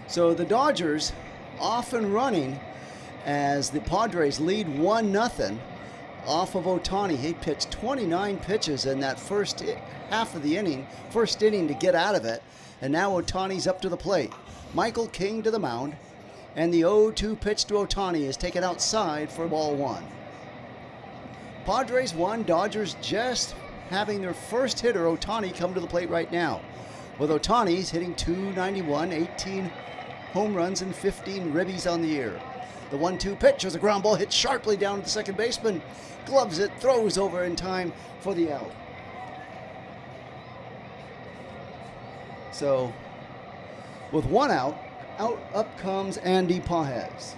So the Dodgers off and running as the Padres lead 1-0 off of Ohtani. He pitched 29 pitches in that first half of the inning, first inning to get out of it. And now Ohtani's up to the plate. Michael King to the mound. And the 0-2 pitch to Ohtani is taken outside for ball one. Padres won. Dodgers just having their first hitter, Ohtani, come to the plate right now. With Ohtani's hitting .291, 18 home runs and 15 ribbies on the year. The 1-2 pitch was a ground ball hit sharply down to the second baseman. Gloves it, throws over in time for the out. So, with one out up comes Andy Pages.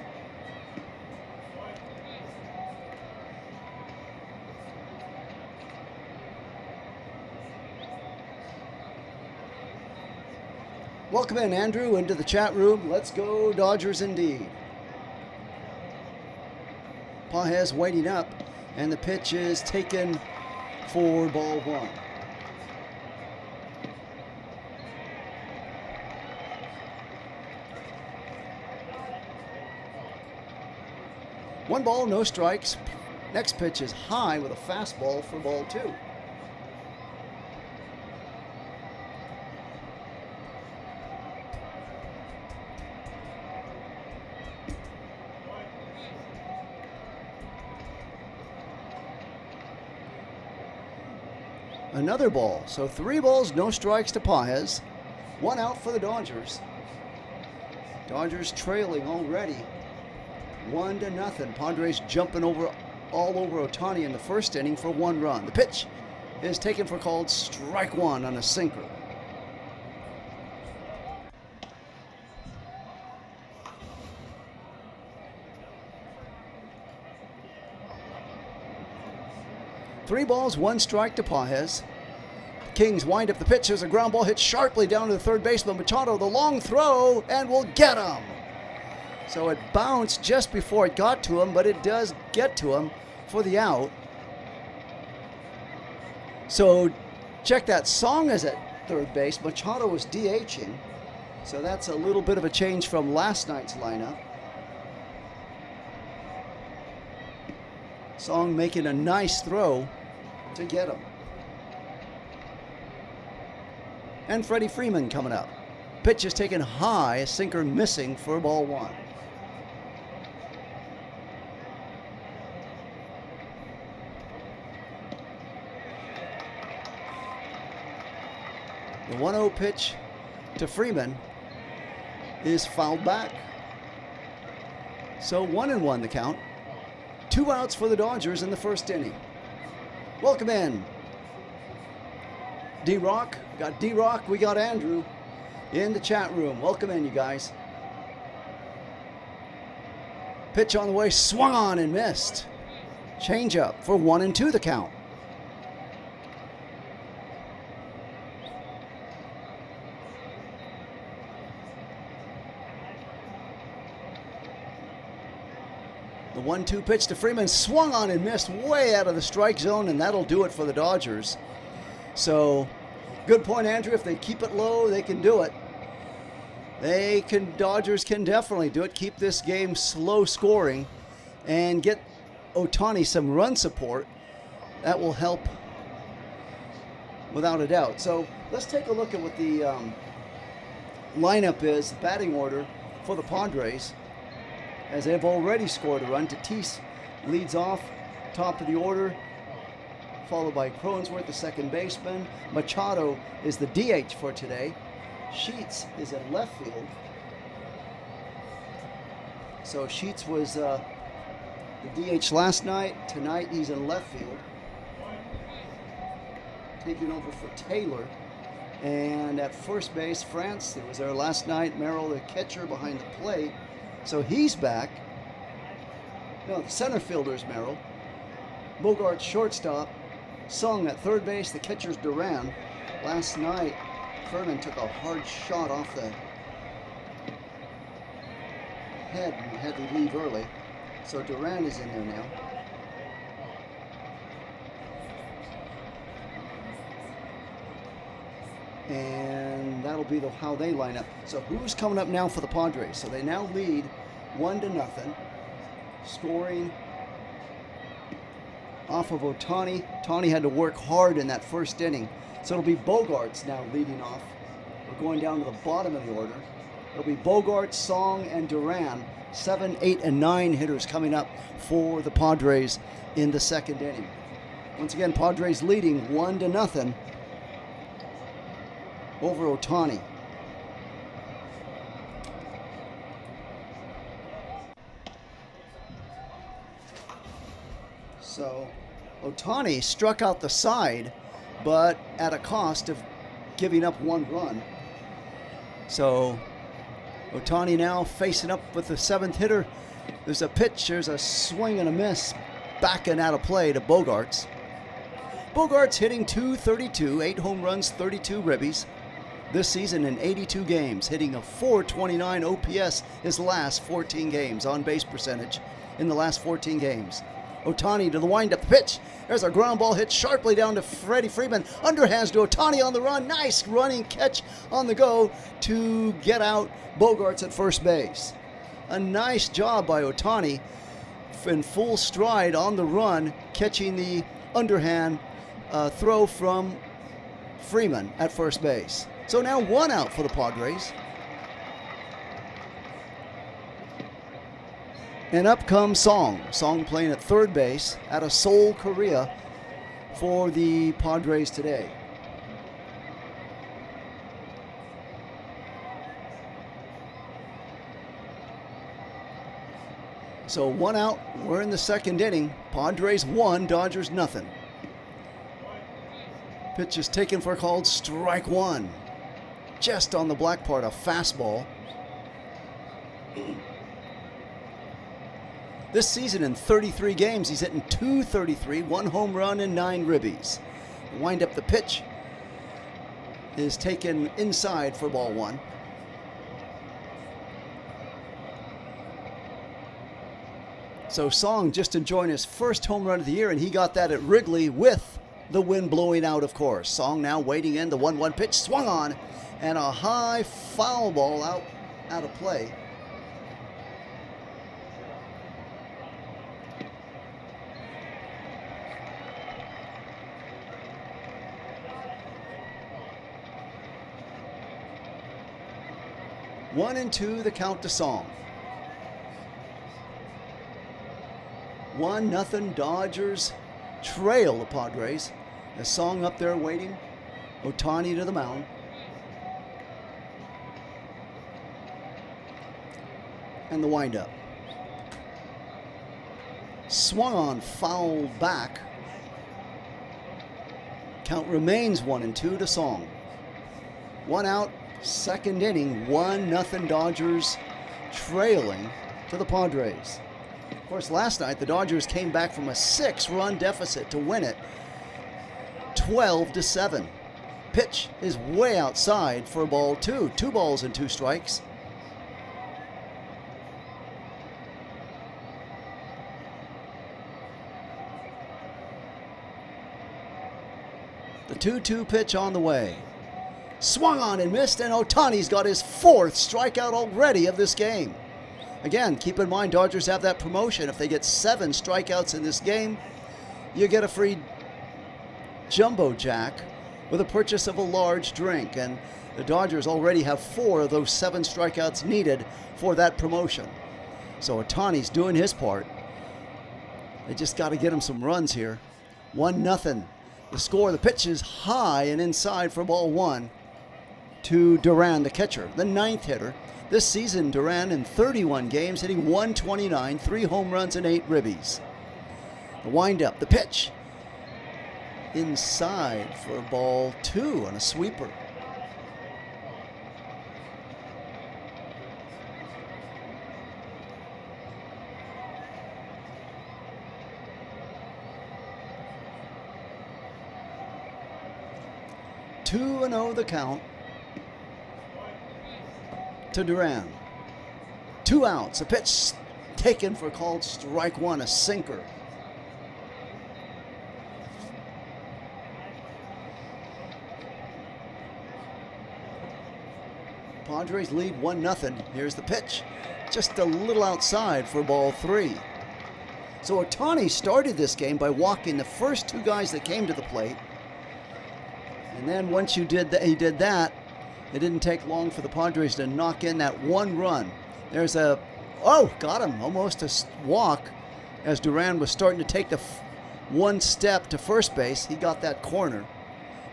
Welcome in, Andrew, into the chat room. Let's go Dodgers indeed. Pages waiting up, and the pitch is taken for ball one. One ball, no strikes. Next pitch is high with a fastball for ball two. Another ball. So 3 balls, no strikes to Pages. 1 out for the Dodgers. Dodgers trailing already 1-0. Padres jumping all over Ohtani in the first inning for 1 run. The pitch is taken for called strike one on a sinker. Three balls, 1 strike to Pages. Kings wind up the pitch. There's a ground ball hit sharply down to the third baseman. Machado, the long throw, and will get him. So it bounced just before it got to him, but it does get to him for the out. So check that. Song is at third base. Machado was DHing. So that's a little bit of a change from last night's lineup. Song making a nice throw to get him. And Freddie Freeman coming up. Pitch is taken high, a sinker missing for ball one. The 1-0 pitch to Freeman is fouled back. So 1-1 the count. 2 outs for the Dodgers in the first inning. Welcome in. D-Rock. Got D-Rock. We got Andrew in the chat room. Welcome in, you guys. Pitch on the way. Swung on and missed. Change up for 1-2 the count. The 1-2 pitch to Freeman, swung on and missed way out of the strike zone, and that'll do it for the Dodgers. So, good point, Andrew. If they keep it low, they can do it. Dodgers can definitely do it. Keep this game slow scoring and get Ohtani some run support. That will help without a doubt. So, let's take a look at what the lineup is, the batting order for the Padres, as they've already scored a run. Tatis leads off, top of the order, followed by Cronenworth, the second baseman. Machado is the DH for today. Sheets is in left field. So Sheets was the DH last night. Tonight he's in left field, taking over for Taylor. And at first base, France, it was there last night. Merrill, the catcher, behind the plate. So he's back. No, the center fielder is Merrill. Bogart shortstop. Sung at third base. The catcher's Duran. Last night, Furman took a hard shot off the head and had to leave early. So Duran is in there now. And that'll that'll be how they line up. So who's coming up now for the Padres? So they now lead 1-0, scoring off of Ohtani. Ohtani had to work hard in that first inning. So it'll be Bogaerts now leading off. We're going down to the bottom of the order. It'll be Bogaerts, Song, and Duran. 7, 8, and 9 hitters coming up for the Padres in the second inning. Once again, Padres leading 1-0 over Ohtani. So Ohtani struck out the side, but at a cost of giving up 1 run. So Ohtani now facing up with the 7th hitter. There's a pitch, there's a swing and a miss, back and out of play to Bogaerts. Bogaerts hitting .232, 8 home runs, 32 ribbies. This season in 82 games, hitting a .429 OPS his last 14 games, on base percentage in the last 14 games. Ohtani to the windup pitch. There's a ground ball hit sharply down to Freddie Freeman. Underhands to Ohtani on the run. Nice running catch on the go to get out Bogaerts at first base. A nice job by Ohtani in full stride on the run, catching the underhand throw from Freeman at first base. So now 1 out for the Padres. And up comes Song. Song playing at third base out of Seoul, Korea for the Padres today. So 1 out, we're in the second inning. Padres 1, Dodgers 0. Pitch is taken for a called strike 1. Just on the black part, a fastball. This season in 33 games, he's hitting .233, 1 home run and 9 ribbies. Wind up the pitch is taken inside for ball 1. So Song just enjoying his first home run of the year, and he got that at Wrigley with the wind blowing out, of course. Song now waiting in, the 1-1 pitch swung on, and a high foul ball out of play. One and 2, the count to Song. 1-0 Dodgers trail the Padres. A Song up there waiting. Ohtani to the mound. And the windup. Swung on, fouled back. Count remains 1 and 2 to Song. 1 out, second inning, 1-0 Dodgers trailing to the Padres. Of course, last night the Dodgers came back from a 6-run deficit to win it 12-7. Pitch is way outside for ball 2. 2 balls and 2 strikes. The 2-2 pitch on the way. Swung on and missed, and Ohtani's got his 4th strikeout already of this game. Again, keep in mind, Dodgers have that promotion. If they get 7 strikeouts in this game, you get a free jumbo jack with a purchase of a large drink. And the Dodgers already have 4 of those 7 strikeouts needed for that promotion. So Ohtani's doing his part. They just got to get him some runs here. 1-0. The score, the pitch is high and inside for ball 1 to Duran, the catcher, the 9th hitter. This season, Duran in 31 games, hitting .129, 3 home runs and 8 ribbies. The windup, the pitch, inside for ball 2 on a sweeper. Two and 0 the count to Duran. 2 outs. A pitch taken for called strike 1, a sinker. Padres lead 1-0. Here's the pitch. Just a little outside for ball 3. So Ohtani started this game by walking the first 2 guys that came to the plate. And then once he did that, it didn't take long for the Padres to knock in that 1 run. There's got him, almost a walk as Duran was starting to take the 1 step to first base. He got that corner,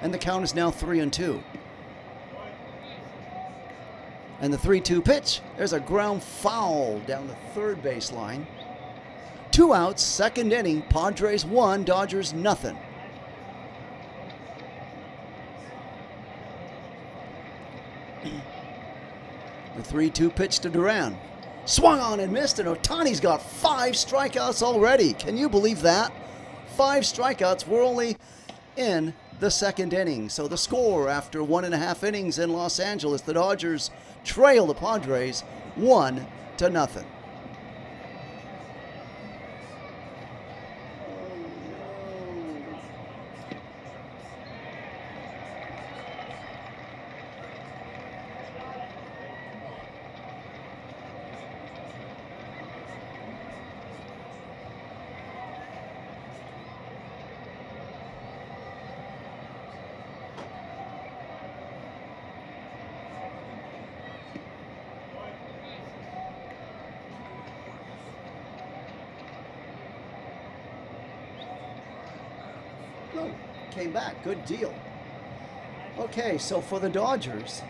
and the count is now 3-2. And the 3-2 pitch, there's a ground foul down the third baseline. 2 outs, second inning, Padres 1, Dodgers nothing. The 3-2 pitch to Duran. Swung on and missed, and Ohtani's got 5 strikeouts already. Can you believe that? 5 strikeouts. We're only in the second inning. So the score after 1.5 innings in Los Angeles, the Dodgers trail the Padres 1-0. Came back. Good deal. Okay, so for the Dodgers,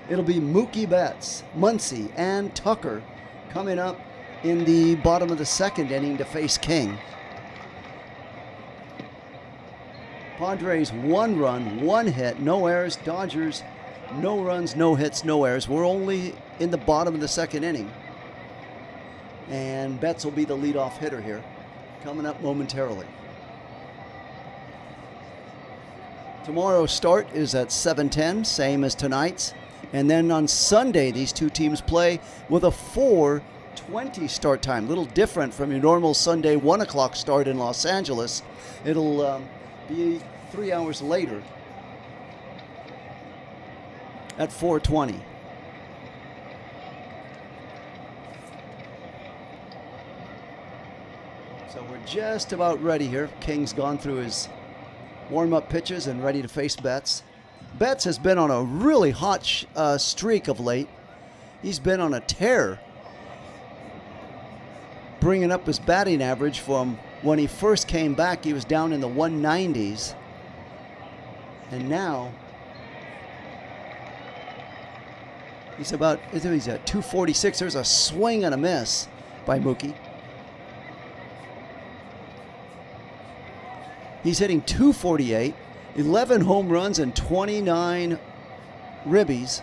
it'll be Mookie Betts, Muncy, and Tucker coming up in the bottom of the second inning to face King. Padres 1 run, 1 hit, no errors. Dodgers no runs, no hits, no errors. We're only in the bottom of the second inning. And Betts will be the leadoff hitter here, coming up momentarily. Tomorrow's start is at 7:10, same as tonight's. And then on Sunday, these 2 teams play with a 4:20 start time. A little different from your normal Sunday 1 o'clock start in Los Angeles. It'll be 3 hours later at 4:20. So we're just about ready here. King's gone through his warm-up pitches and ready to face Betts. Betts has been on a really hot streak of late. He's been on a tear, bringing up his batting average from when he first came back. He was down in the 190s, and now he's at 246. There's a swing and a miss by Mookie. He's hitting 248, 11 home runs and 29 ribbies.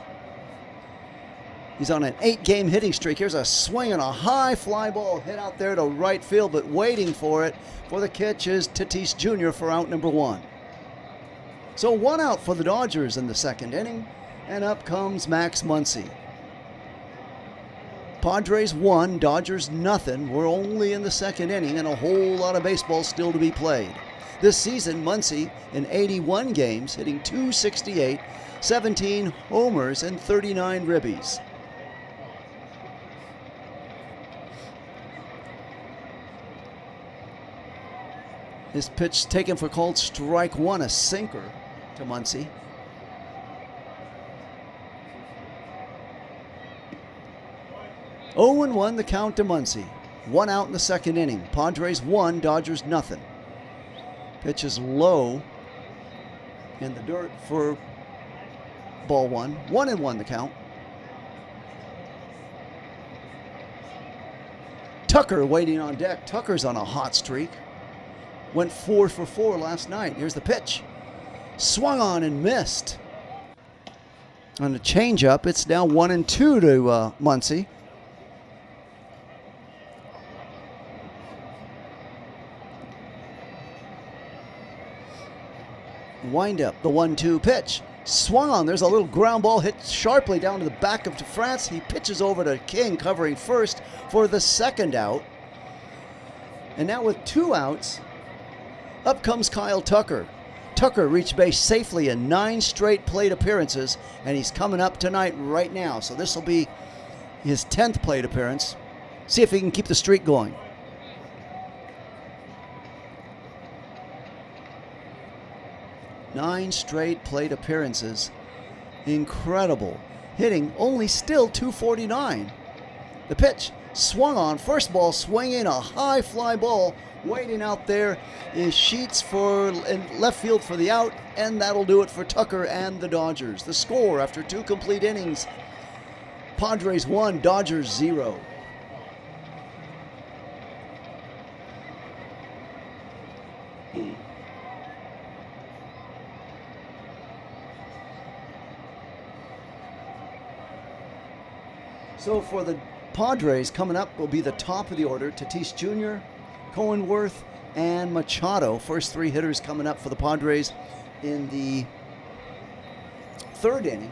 He's on an 8-game hitting streak. Here's a swing and a high fly ball hit out there to right field, but waiting for it for the catch is Tatis Jr. for out number 1. So 1 out for the Dodgers in the second inning, and up comes Max Muncy. Padres 1, Dodgers nothing. We're only in the second inning and a whole lot of baseball still to be played. This season, Muncy, in 81 games, hitting .268, 17 homers, and 39 ribbies. His pitch taken for called strike 1, a sinker to Muncy. Oh and 1 the count to Muncy. 1 out in the second inning. Padres 1, Dodgers nothing. Pitch is low in the dirt for ball 1. 1-1 the count. Tucker waiting on deck. Tucker's on a hot streak. Went 4 for 4 last night. Here's the pitch. Swung on and missed. On the changeup, it's now 1-2 to Muncy. Wind up, the 1-2 pitch. Swung on. There's a little ground ball hit sharply down to the back of DeFrance. He pitches over to King, covering first for the second out. And now with 2 outs, up comes Kyle Tucker. Tucker reached base safely in 9 straight plate appearances, and he's coming up tonight right now. So this will be his 10th plate appearance. See if he can keep the streak going. Nine straight plate appearances. Incredible. Hitting only still .249. The pitch swung on. First ball swinging, a high fly ball. Waiting out there is Sheets in left field for the out, and that'll do it for Tucker and the Dodgers. The score after 2 complete innings: Padres 1, Dodgers 0. So for the Padres, coming up will be the top of the order: Tatis Jr., Cohenworth, and Machado. First 3 hitters coming up for the Padres in the 3rd inning.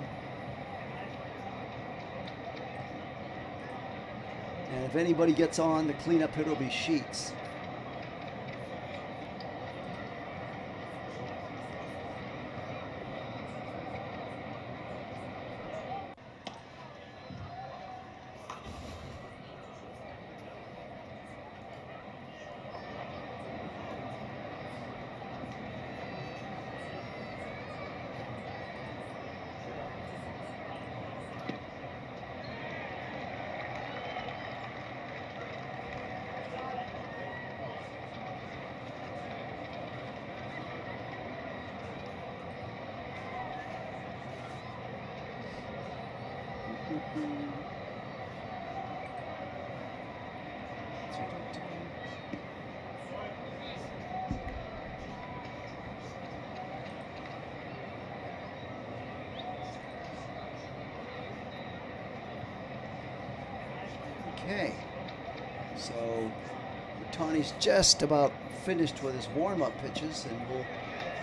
And if anybody gets on, the cleanup hitter will be Sheets. Okay, so Ohtani's just about finished with his warm-up pitches, and we'll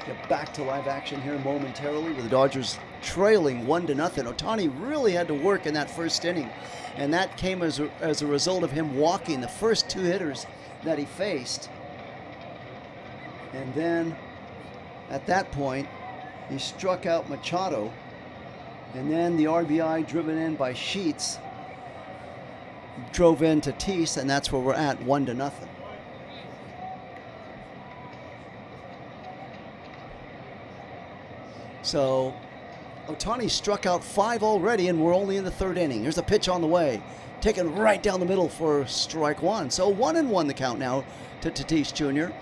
get back to live action here momentarily with the Dodgers trailing 1-0. Ohtani really had to work in that first inning, and that came as a result of him walking the first 2 hitters that he faced. And then at that point, he struck out Machado, and then the RBI driven in by Sheets drove in Tatis, and that's where we're at, 1-0. So Ohtani struck out 5 already, and we're only in the 3rd inning. Here's a pitch on the way, taken right down the middle for strike 1. So 1-1 the count now to Tatis Jr.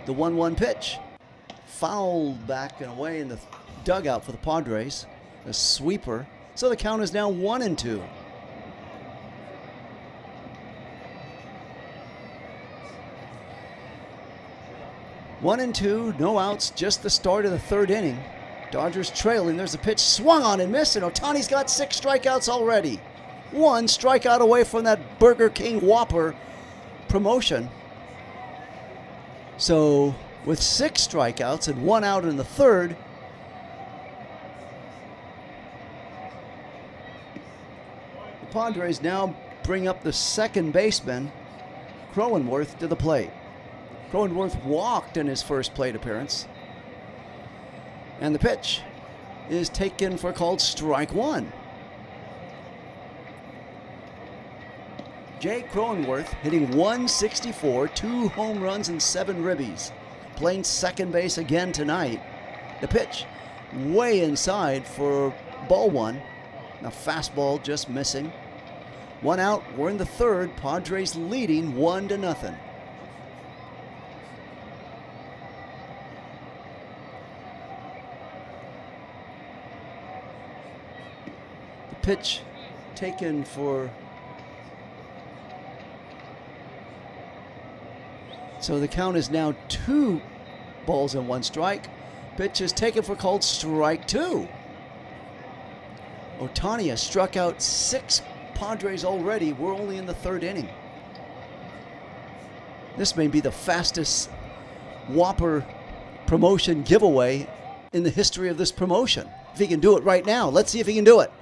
The 1-1 pitch. Fouled back and away in the dugout for the Padres. A sweeper. So the count is now 1-2. One and two, no outs, just the start of the 3rd inning. Dodgers trailing. There's a pitch swung on and missed, and Ohtani's got 6 strikeouts already. 1 strikeout away from that Burger King Whopper promotion. So with 6 strikeouts and 1 out in the 3rd, the Padres now bring up the second baseman, Cronenworth, to the plate. Cronenworth walked in his first plate appearance, and the pitch is taken for called strike 1. Jay Cronenworth hitting .164, 2 home runs and 7 ribbies. Playing second base again tonight. The pitch way inside for ball 1. A fastball just missing. 1 out, we're in the 3rd. Padres leading 1-0. The pitch taken for... So the count is now 2 balls and 1 strike. Pitch is taken for called strike 2. Ohtani has struck out 6 Padres already. We're only in the 3rd inning. This may be the fastest Whopper promotion giveaway in the history of this promotion. If he can do it right now, let's see if he can do it.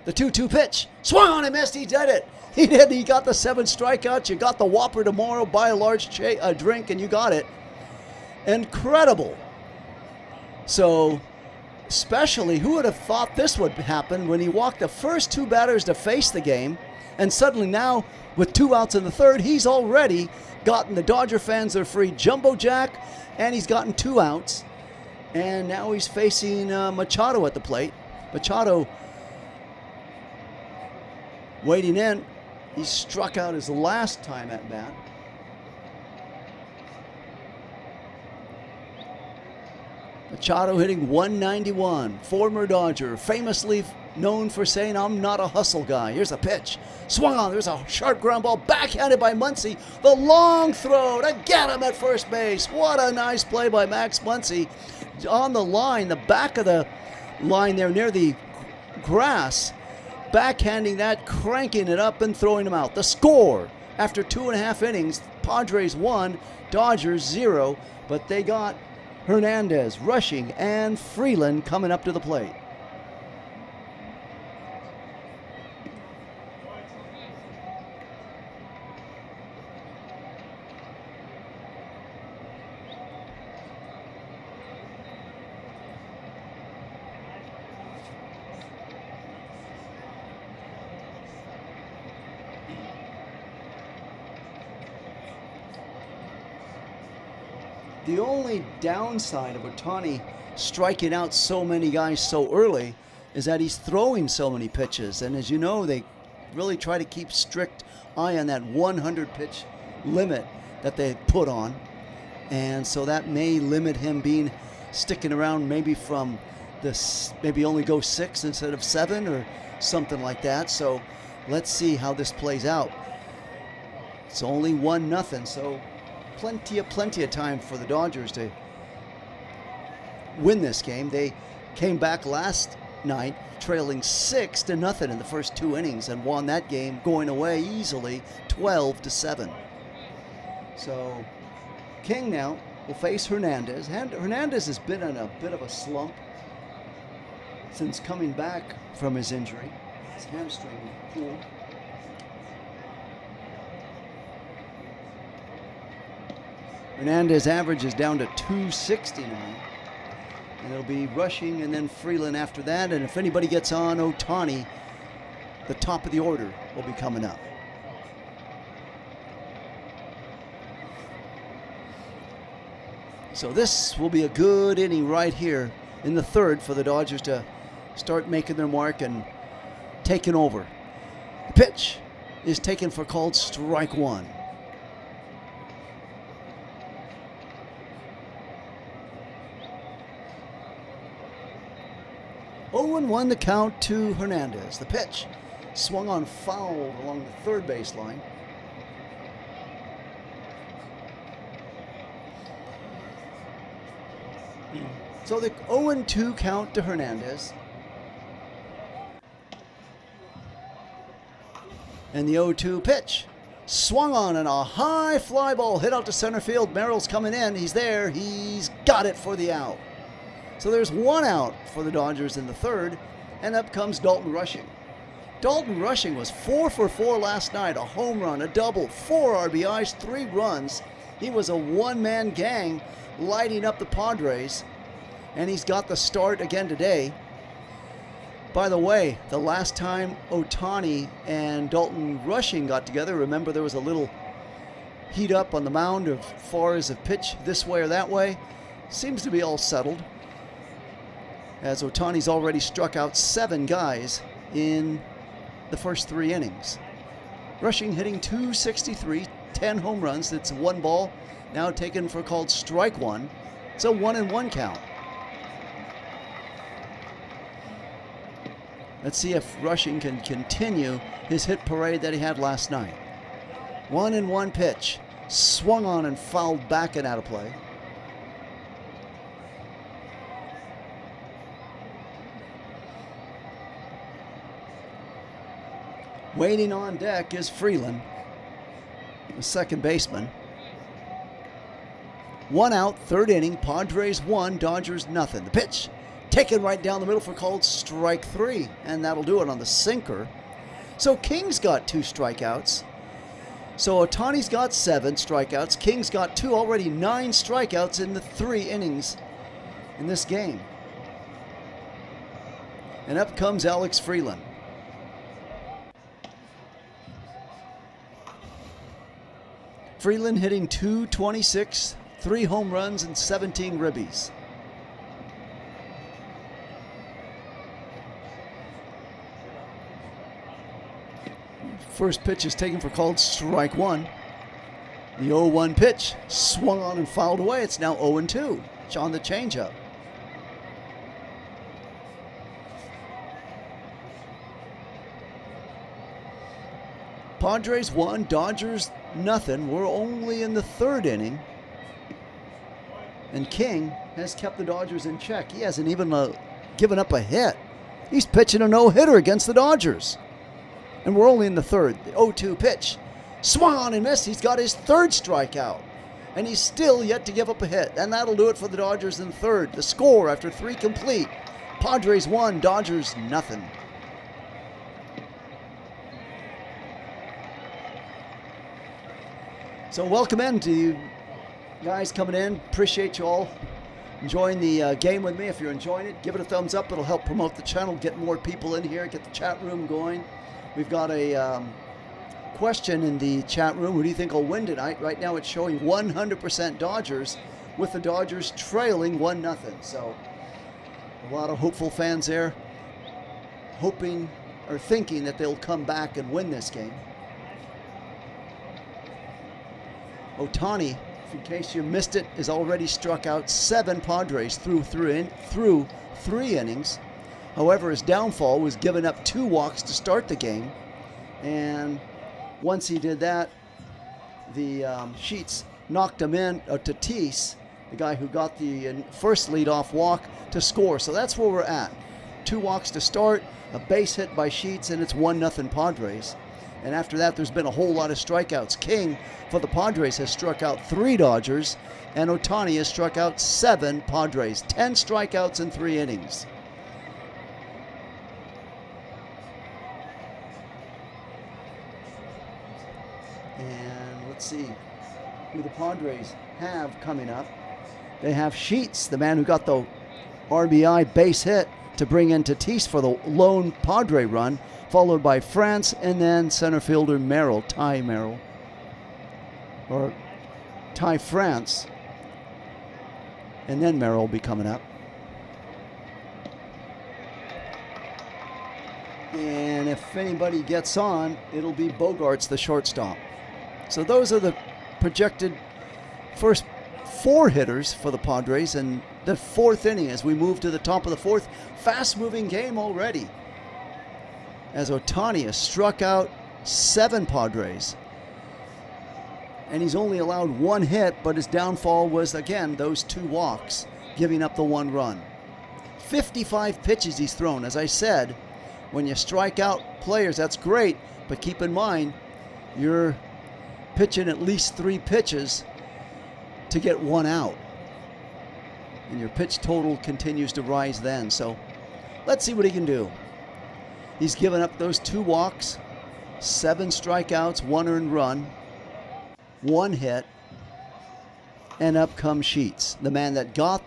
The 2-2 pitch. Swung on and missed. He did it. He did. He got the 7 strikeouts. You got the Whopper tomorrow. Buy a large drink and you got it. Incredible. So, especially, who would have thought this would happen when he walked the first 2 batters to face the game, and suddenly now, with 2 outs in the third, he's already gotten the Dodger fans their free jumbo jack, and he's gotten 2 outs, and now he's facing Machado at the plate. Machado waiting in. He struck out his last time at bat. Machado hitting 191. Former Dodger, famously known for saying, "I'm not a hustle guy." Here's a pitch. Swung on. There's a sharp ground ball. Backhanded by Muncy. The long throw to get him at first base. What a nice play by Max Muncy. On the line, the back of the line there near the grass. Backhanding that, cranking it up, and throwing him out. The score after 2.5 innings, Padres 1, Dodgers 0, but they got Hernandez rushing and Freeland coming up to the plate. The only downside of Ohtani striking out so many guys so early is that he's throwing so many pitches. And as you know, they really try to keep strict eye on that 100 pitch limit that they put on. And so that may limit him sticking around maybe from this, maybe only go 6 instead of 7 or something like that. So let's see how this plays out. It's only 1-0, so plenty of time for the Dodgers to win this game. They came back last night trailing 6-0 in the first 2 innings and won that game going away easily 12-7. So King now will face Hernandez. Hernandez has been in a bit of a slump since coming back from his injury. His hamstring pulled. Hernandez average is down to 269. And it'll be Rushing and then Freeland after that. And if anybody gets on Ohtani, the top of the order will be coming up. So this will be a good inning right here in the third for the Dodgers to start making their mark and taking over. The pitch is taken for called strike 1. Oh, and 1 the count to Hernandez. The pitch swung on, foul along the third baseline. So the 0-2 count to Hernandez. And the 0-2 pitch swung on, and a high fly ball hit out to center field. Merrill's coming in. He's there. He's got it for the out. So there's 1 out for the Dodgers in the third, and up comes Dalton Rushing. Dalton Rushing was 4 for 4 last night, a home run, a double, 4 RBIs, 3 runs. He was a one-man gang lighting up the Padres, and he's got the start again today. By the way, the last time Ohtani and Dalton Rushing got together, remember there was a little heat up on the mound as far as a pitch this way or that way. Seems to be all settled, as Ohtani's already struck out 7 guys in the first 3 innings. Rushing hitting 263, 10 home runs. It's 1 ball, now taken for called strike 1. It's a 1-1 count. Let's see if Rushing can continue his hit parade that he had last night. 1-1 pitch, swung on and fouled back and out of play. Waiting on deck is Freeland, the second baseman. 1 out, third inning. Padres 1, Dodgers nothing. The pitch taken right down the middle for called strike 3, and that'll do it on the sinker. So King's got 2 strikeouts. So Ohtani's got 7 strikeouts. King's got 2, already 9 strikeouts in the 3 innings in this game. And up comes Alex Freeland. Freeland hitting .226, 3 home runs and 17 ribbies. First pitch is taken for called strike 1. The 0-1 pitch swung on and fouled away. It's now 0-2. It's on the changeup. Padres 1, Dodgers nothing. We're only in the 3rd inning. And King has kept the Dodgers in check. He hasn't even given up a hit. He's pitching a no-hitter against the Dodgers. And we're only in the 3rd. The 0-2 pitch. Swung on and missed. He's got his 3rd strikeout. And he's still yet to give up a hit. And that'll do it for the Dodgers in the 3rd. The score after 3 complete. Padres 1, Dodgers nothing. So welcome in to you guys coming in. Appreciate you all enjoying the game with me. If you're enjoying it, give it a thumbs up. It'll help promote the channel, get more people in here, get the chat room going. We've got a question in the chat room. Who do you think will win tonight? Right now it's showing 100% Dodgers, with the Dodgers trailing 1-0. So a lot of hopeful fans there, hoping or thinking that they'll come back and win this game. Ohtani, in case you missed it, has already struck out 7 Padres through 3 innings. However, his downfall was giving up 2 walks to start the game. And once he did that, the Sheets knocked him in, Tatis, the guy who got the first leadoff walk, to score. So that's where we're at. 2 walks to start, a base hit by Sheets, and it's 1-0 Padres. And after that, there's been a whole lot of strikeouts. King, for the Padres, has struck out 3 Dodgers, and Ohtani has struck out 7 Padres. 10 strikeouts in 3 innings. And let's see who the Padres have coming up. They have Sheets, the man who got the RBI base hit to bring in Tatis for the lone Padre run, followed by France, and then center fielder Merrill, Ty Merrill, or Ty France, and then Merrill will be coming up. And if anybody gets on, it'll be Bogarts, the shortstop. So those are the projected first 4 hitters for the Padres in the 4th inning as we move to the top of the 4th. Fast-moving game already, as Ohtani has struck out 7 Padres. And he's only allowed 1 hit, but his downfall was, again, those 2 walks, giving up the 1 run. 55 pitches he's thrown. As I said, when you strike out players, that's great, but keep in mind, you're pitching at least 3 pitches to get 1 out. And your pitch total continues to rise then. So let's see what he can do. He's given up those 2 walks, 7 strikeouts, 1 earned run, 1 hit, and up comes Sheets, the man that got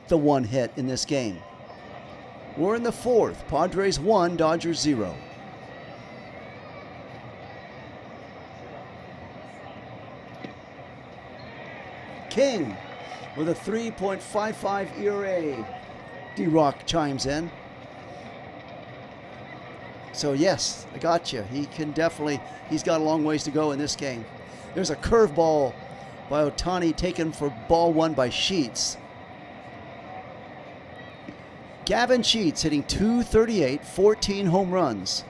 the 1 hit in this game. We're in the 4th. Padres 1, Dodgers 0. King with a 3.55 ERA. D-Rock chimes in. So yes, I got you. He can definitely, he's got a long ways to go in this game. There's a curveball by Ohtani taken for ball 1 by Sheets. Gavin Sheets hitting .238, 14 home runs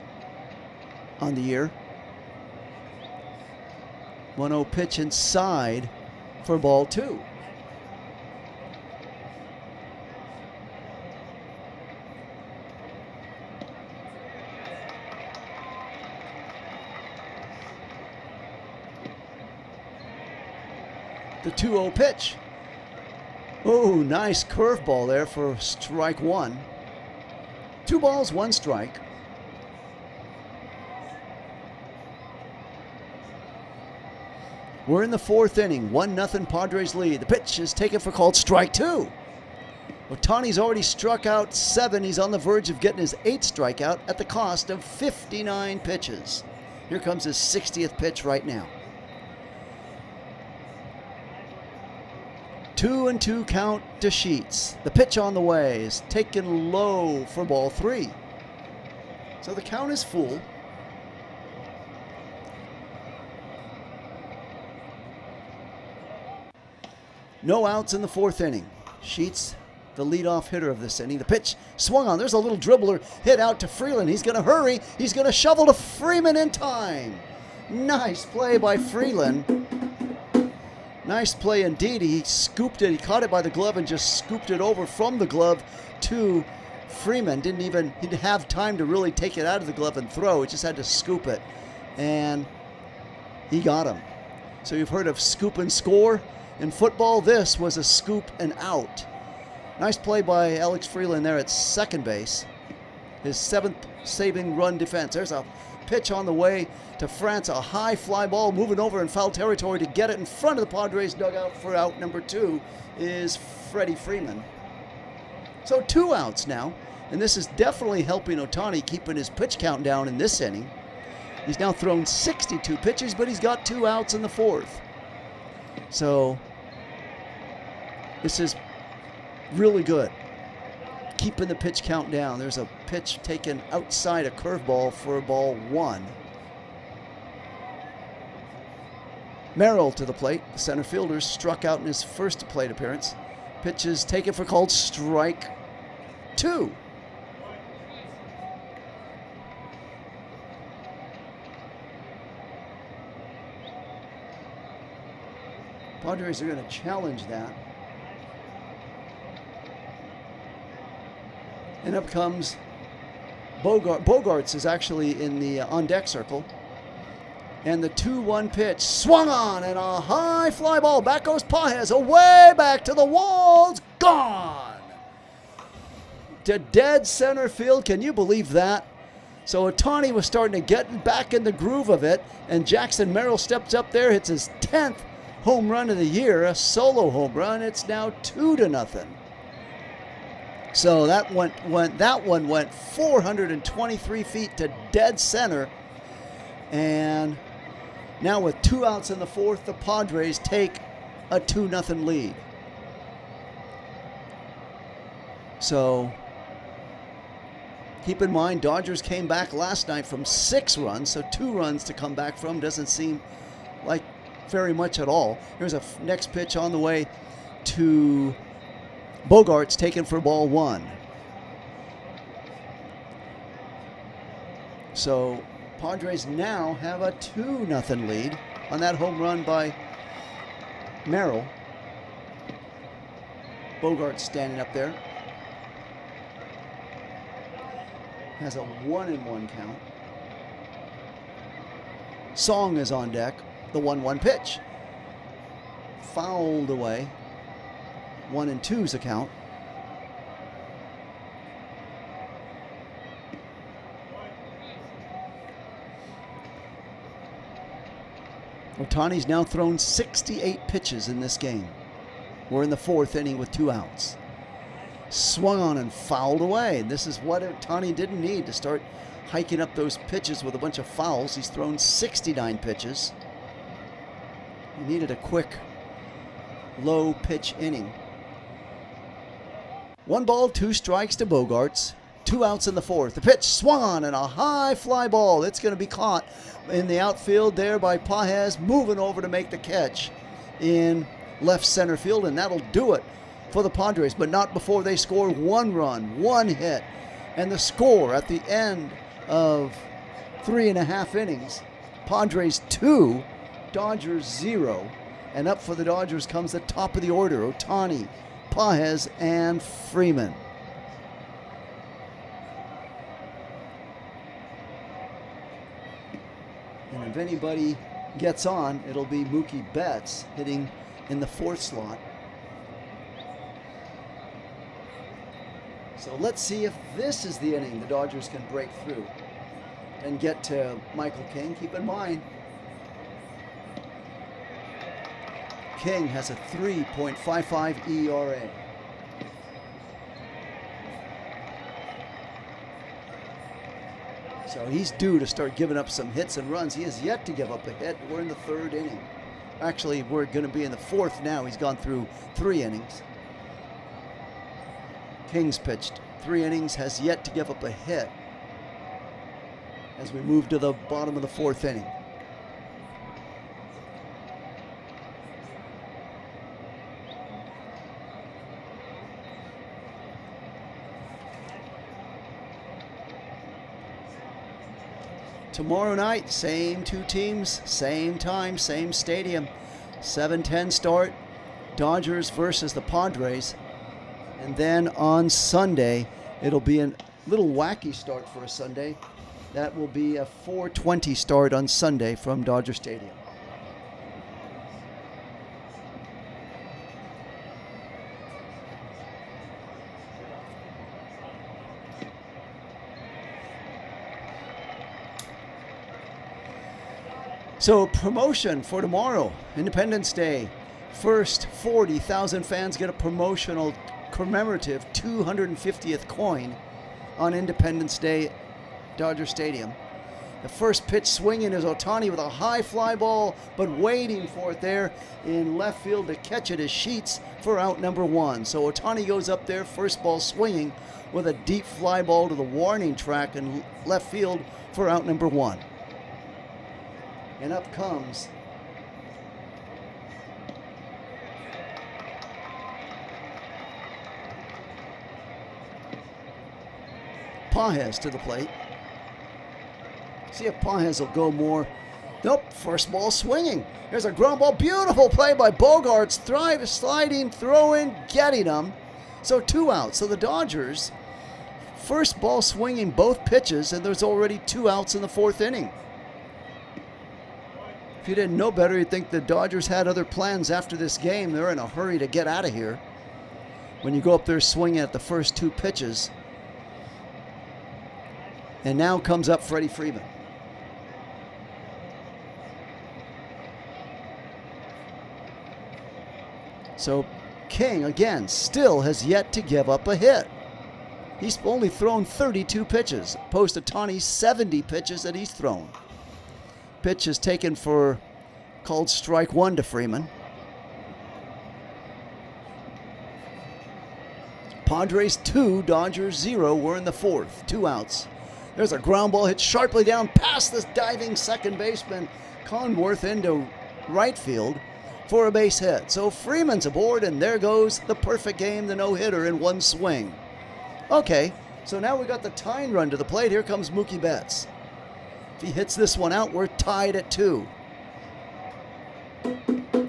on the year. 1-0 pitch inside for ball 2. The 2-0 pitch. Oh, nice curveball there for strike 1. 2 balls, 1 strike. We're in the fourth inning. 1-0 Padres lead. The pitch is taken for called strike two. Ohtani's already struck out 7. He's on the verge of getting his 8th strikeout at the cost of 59 pitches. Here comes his 60th pitch right now. 2-2 count to Sheets. The pitch on the way is taken low for ball 3. So the count is full. No outs in the fourth inning. Sheets, the leadoff hitter of this inning. The pitch swung on. There's a little dribbler hit out to Freeland. He's going to hurry. He's going to shovel to Freeman in time. Nice play by Freeland. Nice play indeed. He scooped it. He caught it by the glove and just scooped it over from the glove to Freeman. Didn't even he'd have time to really take it out of the glove and throw. He just had to scoop it. And he got him. So you've heard of scoop and score. In football, this was a scoop and out. Nice play by Alex Freeland there at second base. His 7th saving run defense. There's a pitch on the way to France. A high fly ball moving over in foul territory to get it in front of the Padres dugout for out number 2 is Freddie Freeman. So 2 outs now. And this is definitely helping Ohtani keeping his pitch count down in this inning. He's now thrown 62 pitches, but he's got 2 outs in the 4th. So this is really good, keeping the pitch count down. There's a pitch taken outside a curveball for ball 1. Merrill to the plate. The center fielder struck out in his first plate appearance. Pitch is taken for called strike 2. Padres are going to challenge that. And up comes Bogart. Bogarts is actually in the on-deck circle. And the 2-1 pitch swung on and a high fly ball. Back goes Pages, away back to the walls. Gone! To dead center field. Can you believe that? So Ohtani was starting to get back in the groove of it. And Jackson Merrill steps up there, hits his 10th home run of the year, a solo home run. It's now 2-0. So that one went 423 feet to dead center. And now with 2 outs in the 4th, the Padres take a 2-0 lead. So keep in mind, Dodgers came back last night from 6 runs, so 2 runs to come back from doesn't seem like very much at all. Here's a next pitch on the way to Bogarts, taken for ball 1. So Padres now have a 2-0 lead on that home run by Merrill. Bogarts standing up there. Has a 1-1 count. Song is on deck. The 1-1 pitch. Fouled away. 1-2's a count. Ohtani's now thrown 68 pitches in this game. We're in the 4th inning with 2 outs. Swung on and fouled away. This is what Ohtani didn't need to start hiking up those pitches with a bunch of fouls. He's thrown 69 pitches. He needed a quick, low pitch inning. 1 ball, 2 strikes to Bogarts. 2 outs in the 4th. The pitch swung on and a high fly ball. It's going to be caught in the outfield there by Pages, moving over to make the catch in left center field, and that'll do it for the Padres, but not before they score 1 run, 1 hit, and the score at the end of 3.5 innings. Padres 2, Dodgers 0, and up for the Dodgers comes the top of the order, Ohtani, Pages, and Freeman. And if anybody gets on, it'll be Mookie Betts hitting in the 4th slot. So let's see if this is the inning the Dodgers can break through and get to Michael King. Keep in mind, King has a 3.55 ERA. So he's due to start giving up some hits and runs. He has yet to give up a hit. We're in the third inning. Actually, we're going to be in the fourth now. He's gone through 3 innings. King's pitched 3 innings, has yet to give up a hit as we move to the bottom of the 4th inning. Tomorrow night, same 2 teams, same time, same stadium. 7:10 start, Dodgers versus the Padres. And then on Sunday, it'll be a little wacky start for a Sunday. That will be a 4:20 start on Sunday from Dodger Stadium. So promotion for tomorrow, Independence Day. First 40,000 fans get a promotional commemorative 250th coin on Independence Day, Dodger Stadium. The first pitch swinging is Ohtani with a high fly ball, but waiting for it there in left field to catch it is Sheets for out number 1. So Ohtani goes up there, first ball swinging with a deep fly ball to the warning track in left field for out number 1. And up comes Pages to the plate. See if Pages will go more. Nope, first ball swinging. There's a ground ball. Beautiful play by Bogarts. Sliding, throwing, getting them. So 2 outs. So the Dodgers, first ball swinging both pitches, and there's already 2 outs in the 4th inning. If you didn't know better, you'd think the Dodgers had other plans after this game. They're in a hurry to get out of here. When you go up there swinging at the first 2 pitches. And now comes up Freddie Freeman. So King, again, still has yet to give up a hit. He's only thrown 32 pitches, opposed to Ohtani's 70 pitches that he's thrown. Pitch is taken for called strike 1 to Freeman. Padres 2, Dodgers 0. We're in the 4th. 2 outs. There's a ground ball hit sharply down past this diving second baseman Conworth into right field for a base hit. So Freeman's aboard, and there goes the perfect game, the no-hitter in 1 swing. Okay, so now we got the tying run to the plate. Here comes Mookie Betts. If he hits this one out, we're tied at 2.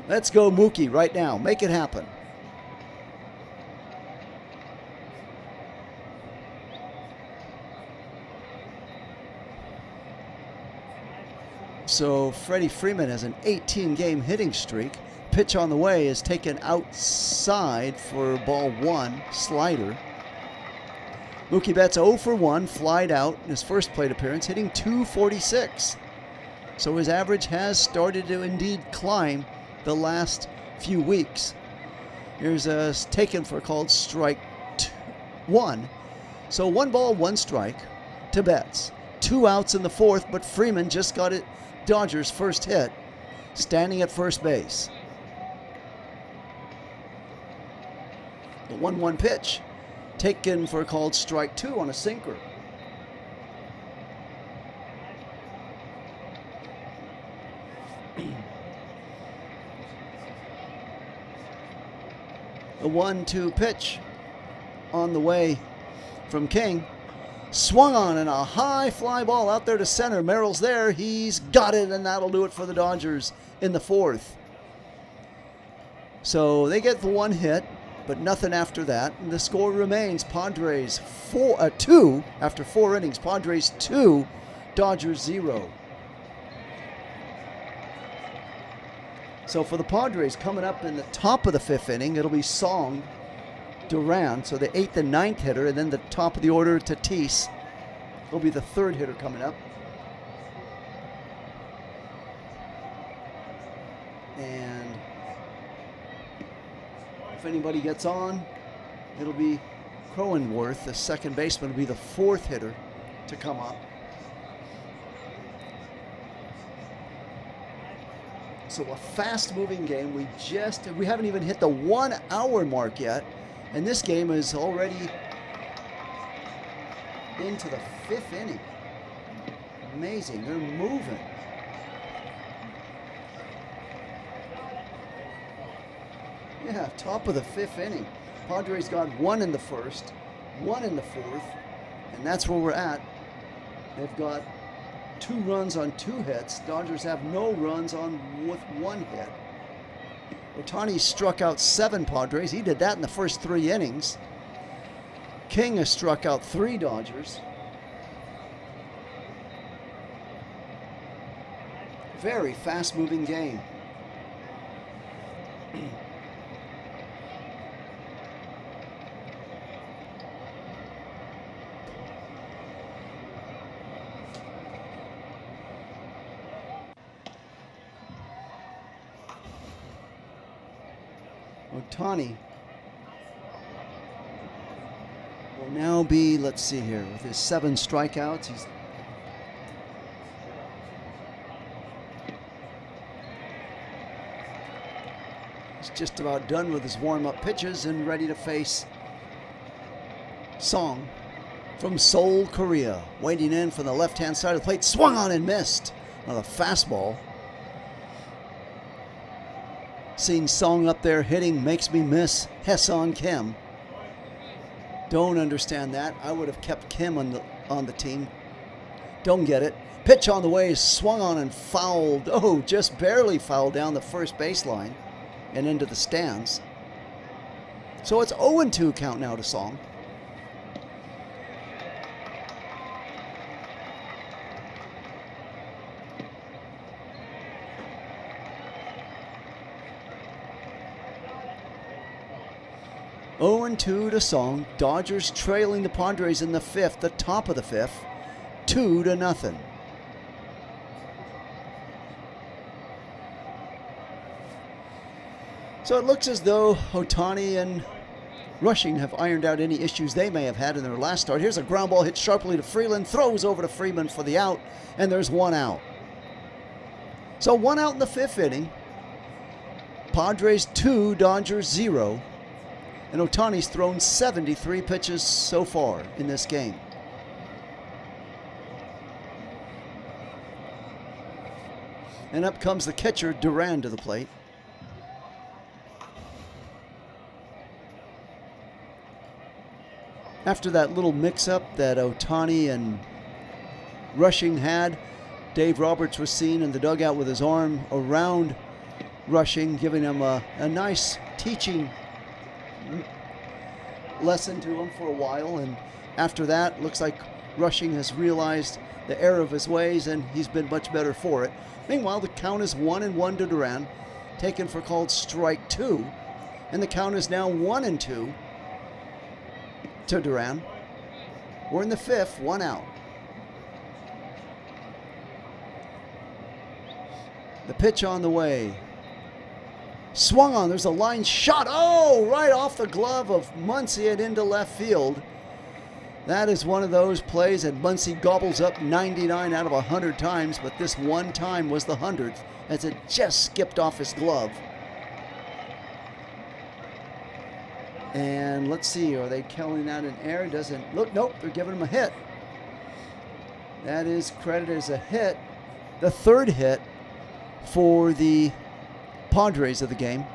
Let's go Mookie right now. Make it happen. So Freddie Freeman has an 18-game hitting streak. Pitch on the way is taken outside for ball 1, slider. Mookie Betts 0 for 1, flied out in his first plate appearance, hitting .246. So his average has started to indeed climb the last few weeks. Here's a taken for called strike 1. So 1 ball, 1 strike to Betts. 2 outs in the 4th, but Freeman just got it Dodgers' first hit, standing at first base. The 1-1 pitch. Taken for called strike 2 on a sinker. The 1-2 pitch on the way from King. Swung on and a high fly ball out there to center. Merrill's there. He's got it, and that'll do it for the Dodgers in the 4th. So they get the 1 hit, but nothing after that. And the score remains Padres 2 after 4 innings. Padres 2, Dodgers 0. So for the Padres, coming up in the top of the 5th inning, it'll be Song, Duran, so the 8th and 9th hitter, and then the top of the order, Tatis. Will be the 3rd hitter coming up. And If anybody gets on, it'll be Cronenworth, the second baseman, will be the fourth hitter to come up. So a fast-moving game. We haven't even hit the 1 hour mark yet, and this game is already into the 5th inning. Amazing, they're moving. Yeah, top of the 5th inning. Padres got 1 in the first, 1 in the 4th, and that's where we're at. They've got 2 runs on 2 hits. Dodgers have no runs with 1 hit. Ohtani struck out 7 Padres. He did that in the first 3 innings. King has struck out 3 Dodgers. Very fast-moving game. Ohtani will now be, let's see here, with his 7 strikeouts, he's just about done with his warm-up pitches and ready to face Song from Seoul, Korea. Waiting in from the left-hand side of the plate, swung on and missed on a fastball. Seeing Song up there hitting makes me miss Hae-Sung Kim. Don't understand that. I would have kept Kim on the team. Don't get it. Pitch on the way, swung on and fouled. Oh, just barely fouled down the first baseline and into the stands. So it's 0-2 count now to Song. Oh and 2 to Song. Dodgers trailing the Padres in the 5th, the top of the 5th, 2-0. So it looks as though Ohtani and Rushing have ironed out any issues they may have had in their last start. Here's a ground ball hit sharply to Freeland, throws over to Freeman for the out, and there's 1 out. So 1 out in the 5th inning. Padres 2, Dodgers 0. And Ohtani's thrown 73 pitches so far in this game. And up comes the catcher, Duran, to the plate. After that little mix-up that Ohtani and Rushing had, Dave Roberts was seen in the dugout with his arm around Rushing, giving him a nice teaching lesson to him for a while. And after that, looks like Rushing has realized the error of his ways, and he's been much better for it. Meanwhile, the count is 1-1 to Duran, taken for called strike 2, and the count is now 1-2 to Duran. We're in the 5th, 1 out. The pitch on the way. Swung on, there's a line shot. Oh, right off the glove of Muncy and into left field. That is one of those plays that Muncy gobbles up 99 out of 100 times, but this one time was the 100th as it just skipped off his glove. And let's see, are they calling that an error? Doesn't look, nope, they're giving him a hit. That is credited as a hit, the 3rd hit for the Padres of the game.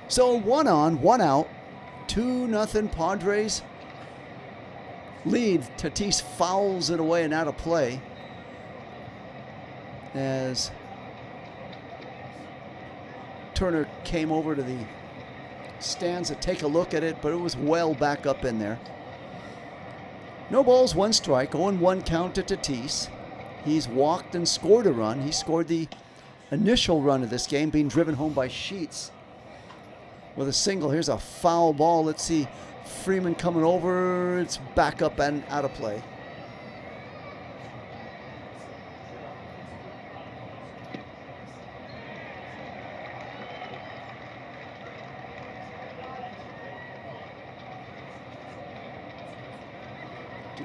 So 1 on, 1 out, 2-0 Padres lead. Tatis fouls it away and out of play as Turner came over to the stands to take a look at it, but it was well back up in there. No balls, 1 strike, 0-1 count to Tatis. He's walked and scored a run. He scored the initial run of this game, being driven home by Sheets with a single. Here's a foul ball. Let's see. Freeman coming over. It's back up and out of play.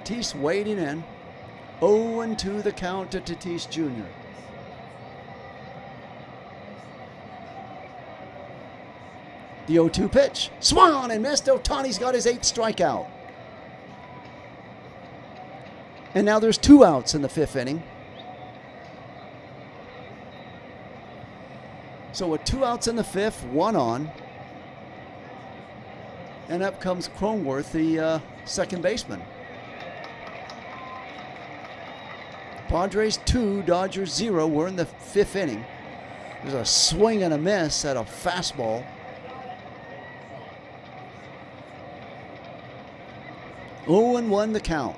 Tatis waiting in. 0-2 the count to Tatis Jr. The 0-2 pitch. Swung on and missed. Ohtani's got his 8th strikeout. And now there's 2 outs in the 5th inning. So with 2 outs in the 5th, 1 on. And up comes Cronenworth, the second baseman. Padres 2, Dodgers 0. We're in the 5th inning. There's a swing and a miss at a fastball. Oh, and 1 the count.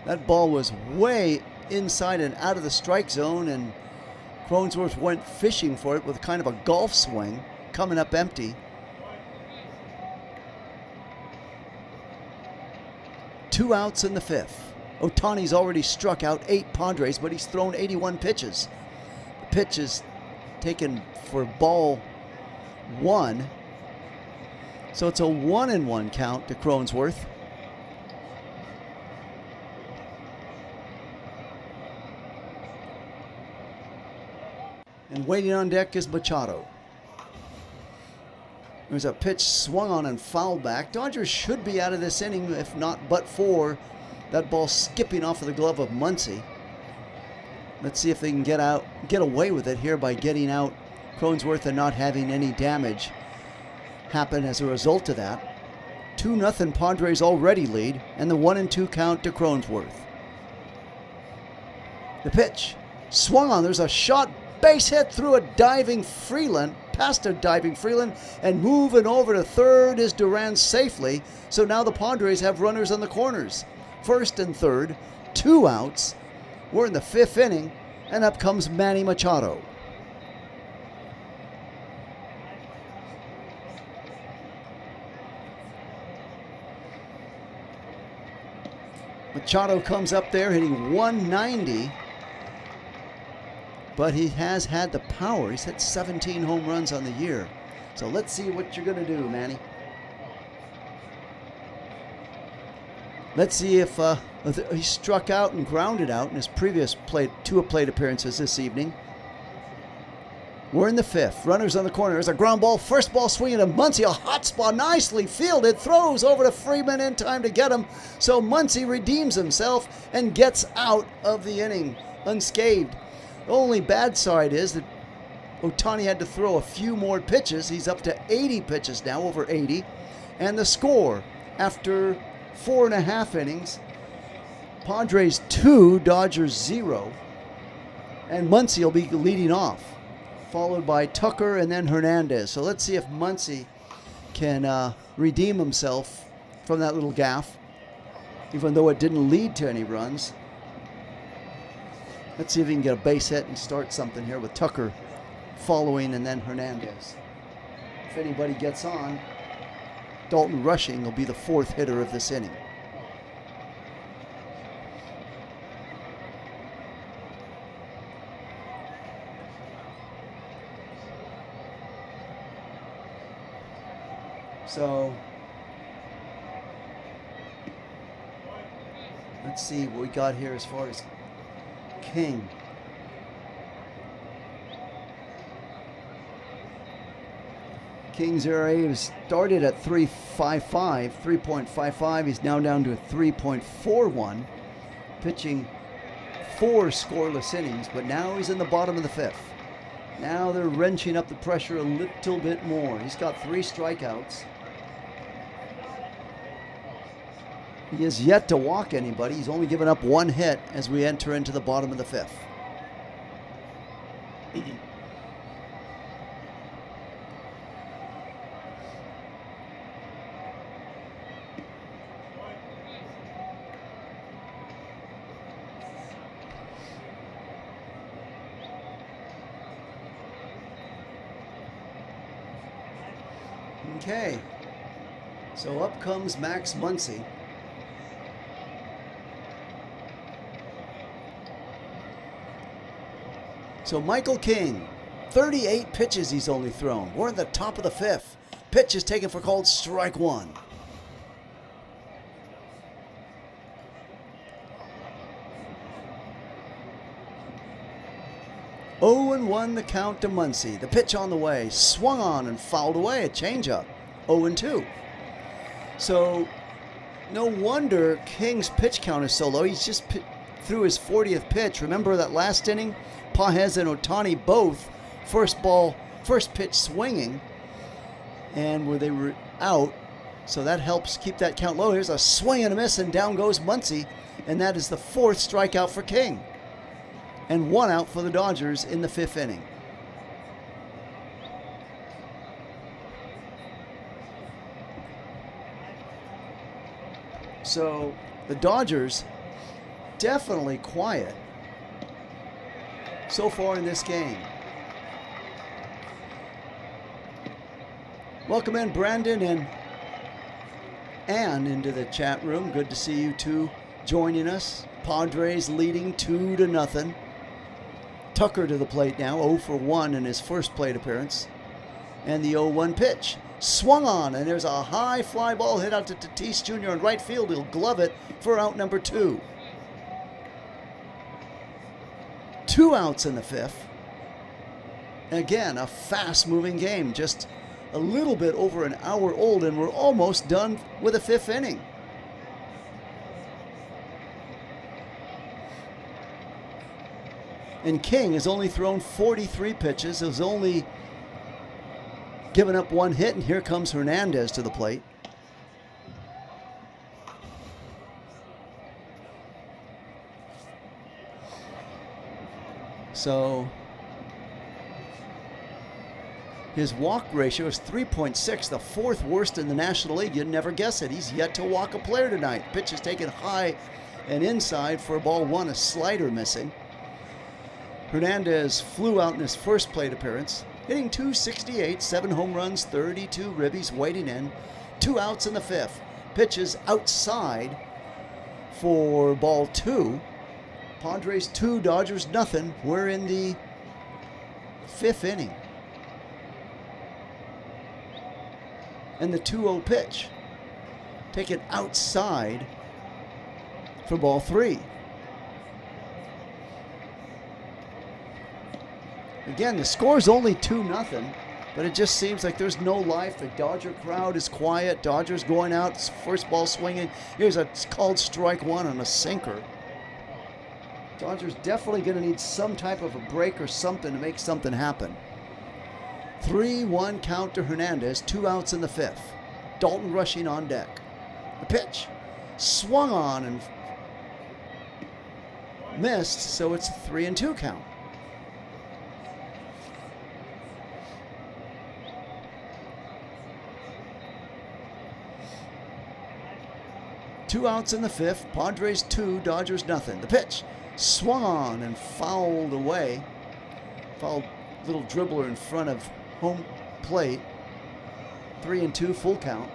That ball was way inside and out of the strike zone, and Cronenworth went fishing for it with kind of a golf swing, coming up empty. 2 outs in the 5th. Ohtani's already struck out 8 Padres, but he's thrown 81 pitches. The pitch is taken for ball 1. So it's a 1-1 count to Cronenworth. And waiting on deck is Machado. There's a pitch swung on and fouled back. Dodgers should be out of this inning, if not but for that ball skipping off of the glove of Muncy. Let's see if they can get away with it here by getting out Cronenworth and not having any damage happen as a result of that. 2-0 Padres already lead, and the 1-2 count to Cronenworth. The pitch swung on. There's a shot, base hit through a diving Freeland, past a diving Freeland, and moving over to third is Duran safely. So now the Padres have runners on the corners. 1st and 3rd, 2 outs. We're in the 5th inning, and up comes Manny Machado. Machado comes up there hitting 190, but he has had the power. He's hit 17 home runs on the year. So let's see what you're going to do, Manny. Let's see if he struck out and grounded out in his previous 2 plate appearances this evening. We're in the 5th. Runners on the corner. There's a ground ball. First ball swinging to Muncy. A hot spot. Nicely fielded. Throws over to Freeman in time to get him. So Muncy redeems himself and gets out of the inning unscathed. The only bad side is that Ohtani had to throw a few more pitches. He's up to 80 pitches now, over 80. And the score after 4.5 innings, Padres 2, Dodgers 0. And Muncy will be leading off, followed by Tucker and then Hernandez. So let's see if Muncy can redeem himself from that little gaffe, even though it didn't lead to any runs. Let's see if he can get a base hit and start something here with Tucker following and then Hernandez. If anybody gets on, Dalton Rushing will be the 4th hitter of this inning. So let's see what we got here as far as King. King's ERA started at 3.55. He's now down to a 3.41, pitching 4 scoreless innings, but now he's in the bottom of the 5th. Now they're wrenching up the pressure a little bit more. He's got 3 strikeouts. He has yet to walk anybody. He's only given up 1 hit as we enter into the bottom of the 5th. Okay, so up comes Max Muncy. So Michael King, 38 pitches he's only thrown. We're in the top of the 5th. Pitch is taken for called strike 1. 2-1 the count to Muncy. The pitch on the way, swung on and fouled away. A changeup, 0-2. So no wonder King's pitch count is so low. He's just threw his 40th pitch. Remember that last inning? Padres and Ohtani both first pitch swinging, and where they were out. So that helps keep that count low. Here's a swing and a miss, and down goes Muncy, and that is the 4th strikeout for King. And 1 out for the Dodgers in the 5th inning. So the Dodgers definitely quiet so far in this game. Welcome in Brandon and Ann into the chat room. Good to see you two joining us. Padres leading 2-0. Tucker to the plate now, 0 for 1 in his first plate appearance. And the 0-1 pitch. Swung on, and there's a high fly ball hit out to Tatis Jr. in right field. He'll glove it for out number 2. 2 outs in the 5th. Again, a fast-moving game, just a little bit over an hour old, and we're almost done with the 5th inning. And King has only thrown 43 pitches, has only given up 1 hit, and here comes Hernandez to the plate. So his walk ratio is 3.6, the 4th worst in the National League. You'd never guess it. He's yet to walk a player tonight. Pitch is taken high and inside for ball 1, a slider missing. Hernandez flew out in his first plate appearance, hitting .268, 7 home runs, 32 ribbies, waiting in. 2 outs in the 5th. Pitches outside for ball 2. Padres 2, Dodgers nothing. We're in the 5th inning. And the 2-0 pitch taken outside for ball 3. Again, the score's only 2-0, but it just seems like there's no life. The Dodger crowd is quiet. Dodgers going out, first ball swinging. Here's a called strike 1 on a sinker. Dodgers definitely going to need some type of a break or something to make something happen. 3-1 count to Hernandez, 2 outs in the 5th. Dalton rushing on deck. The pitch swung on and missed, so it's a 3-2 count. Two outs in the 5th. Padres 2, Dodgers nothing. The pitch swung on and fouled away. Fouled little dribbler in front of home plate. 3-2 full count.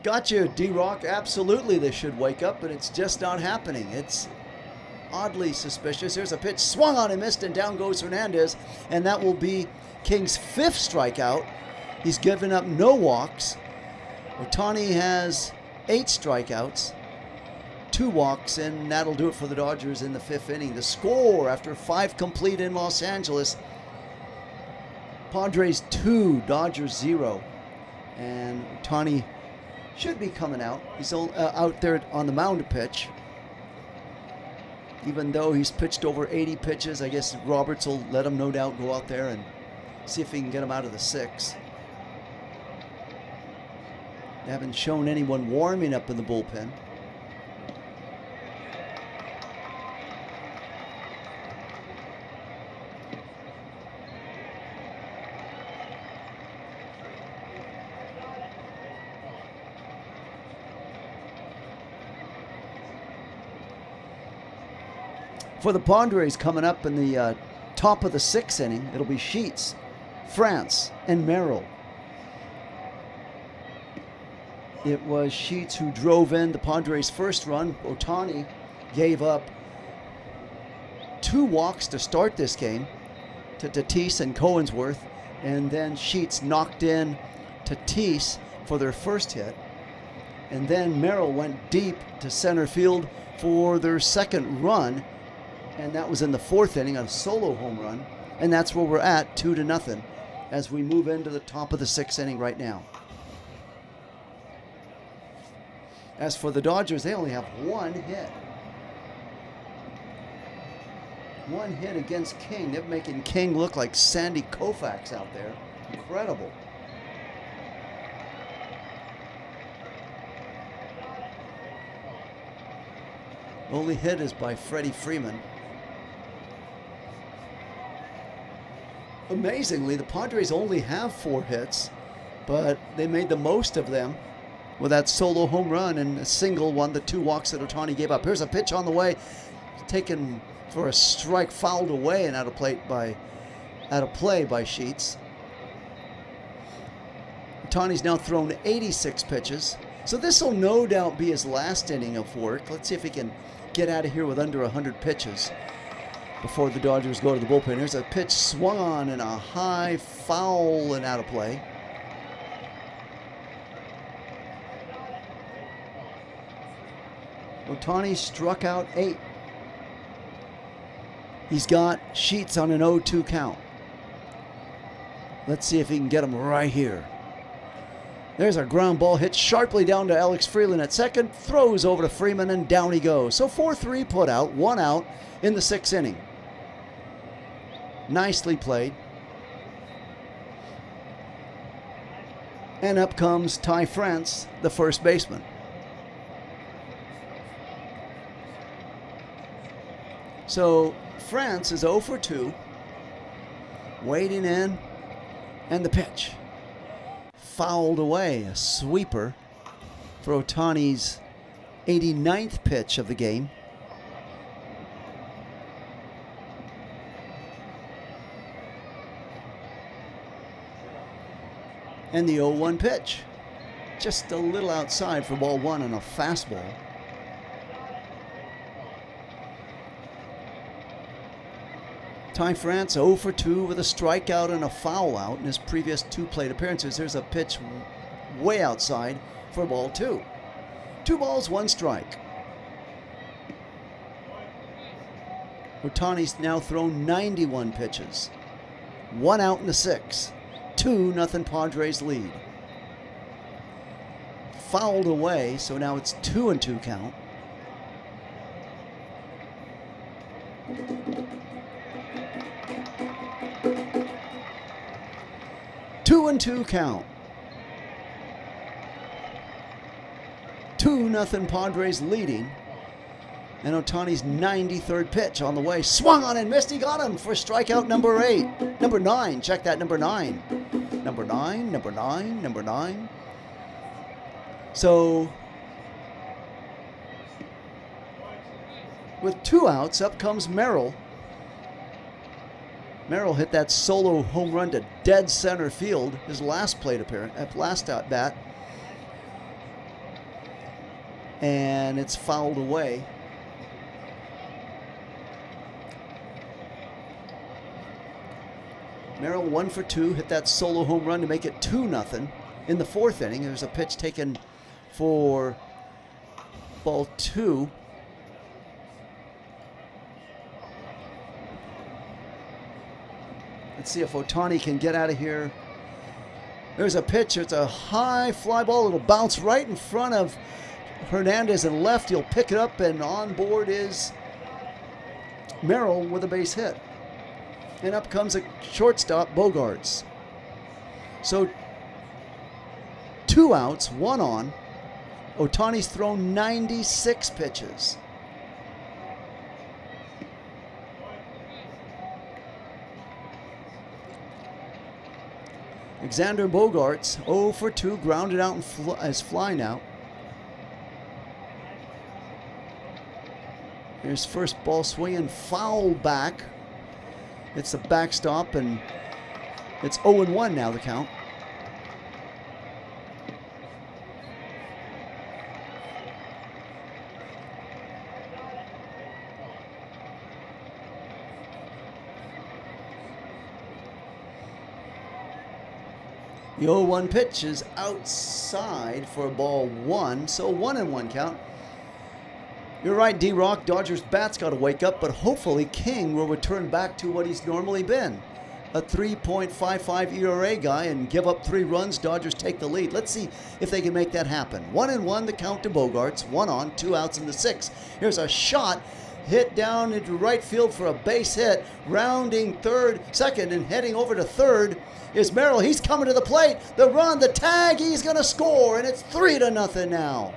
Gotcha, D-Rock. Absolutely they should wake up, but it's just not happening. It's oddly suspicious. Here's a pitch swung on and missed, and down goes Hernandez, and that will be King's 5th strikeout. He's given up no walks. Ohtani has 8 strikeouts, 2 walks, and that'll do it for the Dodgers in the 5th inning. The score after 5 complete in Los Angeles: Padres 2, Dodgers 0. And Ohtani should be coming out. He's out there on the mound to pitch. Even though he's pitched over 80 pitches, I guess Roberts will let him no doubt go out there and see if he can get him out of the 6th. They haven't shown anyone warming up in the bullpen. For the Padres coming up in the top of the 6th inning, it'll be Sheets, France, and Merrill. It was Sheets who drove in the Padres' first run. Ohtani gave up 2 walks to start this game to Tatis and Cohensworth, and then Sheets knocked in Tatis for their first hit. And then Merrill went deep to center field for their second run. And that was in the fourth inning, a solo home run. And that's where we're at, 2-0, as we move into the top of the sixth inning right now. As for the Dodgers, they only have one hit. One hit against King. They're making King look like Sandy Koufax out there. Incredible. Only hit is by Freddie Freeman. Amazingly, the Padres only have 4 hits, but they made the most of them with that solo home run and a single one, the 2 walks that Ohtani gave up. Here's a pitch on the way, taken for a strike, fouled away and out of play by Sheets. Ohtani's now thrown 86 pitches, so this will no doubt be his last inning of work. Let's see if he can get out of here with under 100 pitches before the Dodgers go to the bullpen. Here's a pitch swung on and a high foul and out of play. Ohtani struck out 8. He's got Sheets on an 0-2 count. Let's see if he can get him right here. There's a ground ball hit sharply down to Alex Freeland at second. Throws over to Freeman and down he goes. So 4-3 put out, 1 out in the 6th inning. Nicely played. And up comes Ty France, the first baseman. So France is 0 for 2. Waiting in. And the pitch. Fouled away. A sweeper for Ohtani's 89th pitch of the game. And the 0-1 pitch. Just a little outside for ball 1 and a fastball. Ty France 0 for 2 with a strikeout and a foul out in his previous 2 plate appearances. There's a pitch way outside for ball 2. 2 balls, 1 strike. Ohtani's now thrown 91 pitches. 1 out in the 6th. 2-0 Padres lead. Fouled away, so now it's 2-2 count. Two and 2 count. 2-0 Padres leading. And Ohtani's 93rd pitch on the way. Swung on and missed. He got him for strikeout number 8. Number 9. Check that, number 9. Number 9, number 9, number 9. So, with 2 outs, up comes Merrill. Merrill hit that solo home run to dead center field, his last plate appearance, last at bat. And it's fouled away. Merrill 1 for 2, hit that solo home run to make it 2-0. In the 4th inning, there's a pitch taken for ball 2. Let's see if Ohtani can get out of here. There's a pitch. It's a high fly ball. It'll bounce right in front of Hernandez and left. He'll pick it up, and on board is Merrill with a base hit. And up comes a shortstop, Bogarts. So 2 outs, 1 on. Ohtani's thrown 96 pitches. Alexander Bogarts, 0 for 2, grounded out and as flying out. Here's first ball swinging, foul back. It's the backstop, and it's 0-1 now, the count. The 0-1 pitch is outside for ball 1, so 1-1 count. You're right, D-Rock. Dodgers bats got to wake up, but hopefully King will return back to what he's normally been. A 3.55 ERA guy and give up 3 runs. Dodgers take the lead. Let's see if they can make that happen. 1-1, the count to Bogaerts. 1 on, 2 outs in the 6th. Here's a shot. Hit down into right field for a base hit. Rounding second, and heading over to third is Merrill. He's coming to the plate. The run, the tag, he's going to score, and it's 3-0 now.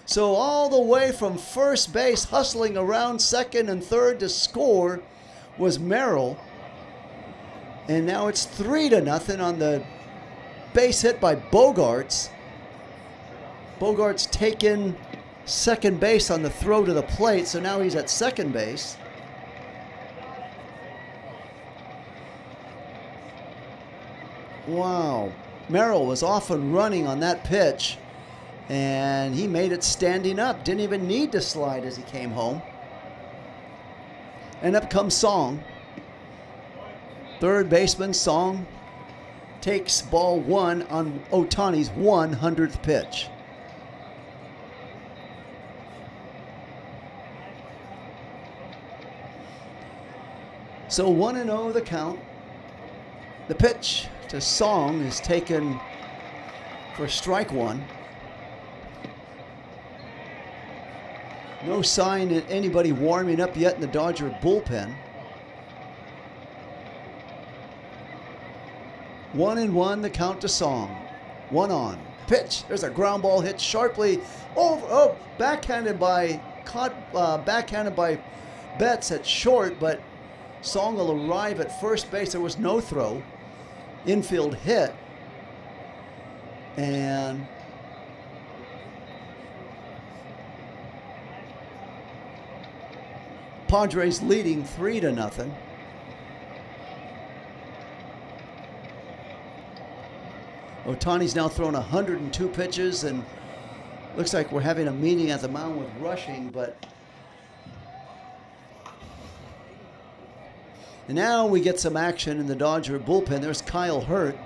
So all the way from first base, hustling around second and third to score was Merrill. And now it's 3-0 on the base hit by Bogaerts. Bogaerts taking second base on the throw to the plate, so now he's at second base. Wow. Merrill was off and running on that pitch, and he made it standing up. Didn't even need to slide as he came home. And up comes Song. Third baseman Song takes ball 1 on Ohtani's 100th pitch. So 1-0 the count. The pitch to Song is taken for strike 1. No sign that anybody warming up yet in the Dodger bullpen. 1-1 the count to Song. 1 on. Pitch. There's a ground ball hit sharply over. Oh, backhanded by Betts at short, but Song will arrive at first base. There was no throw. Infield hit. And Padres leading 3-0. Ohtani's now thrown 102 pitches, and looks like we're having a meeting at the mound with rushing, but and now we get some action in the Dodger bullpen. There's Kyle Hurt.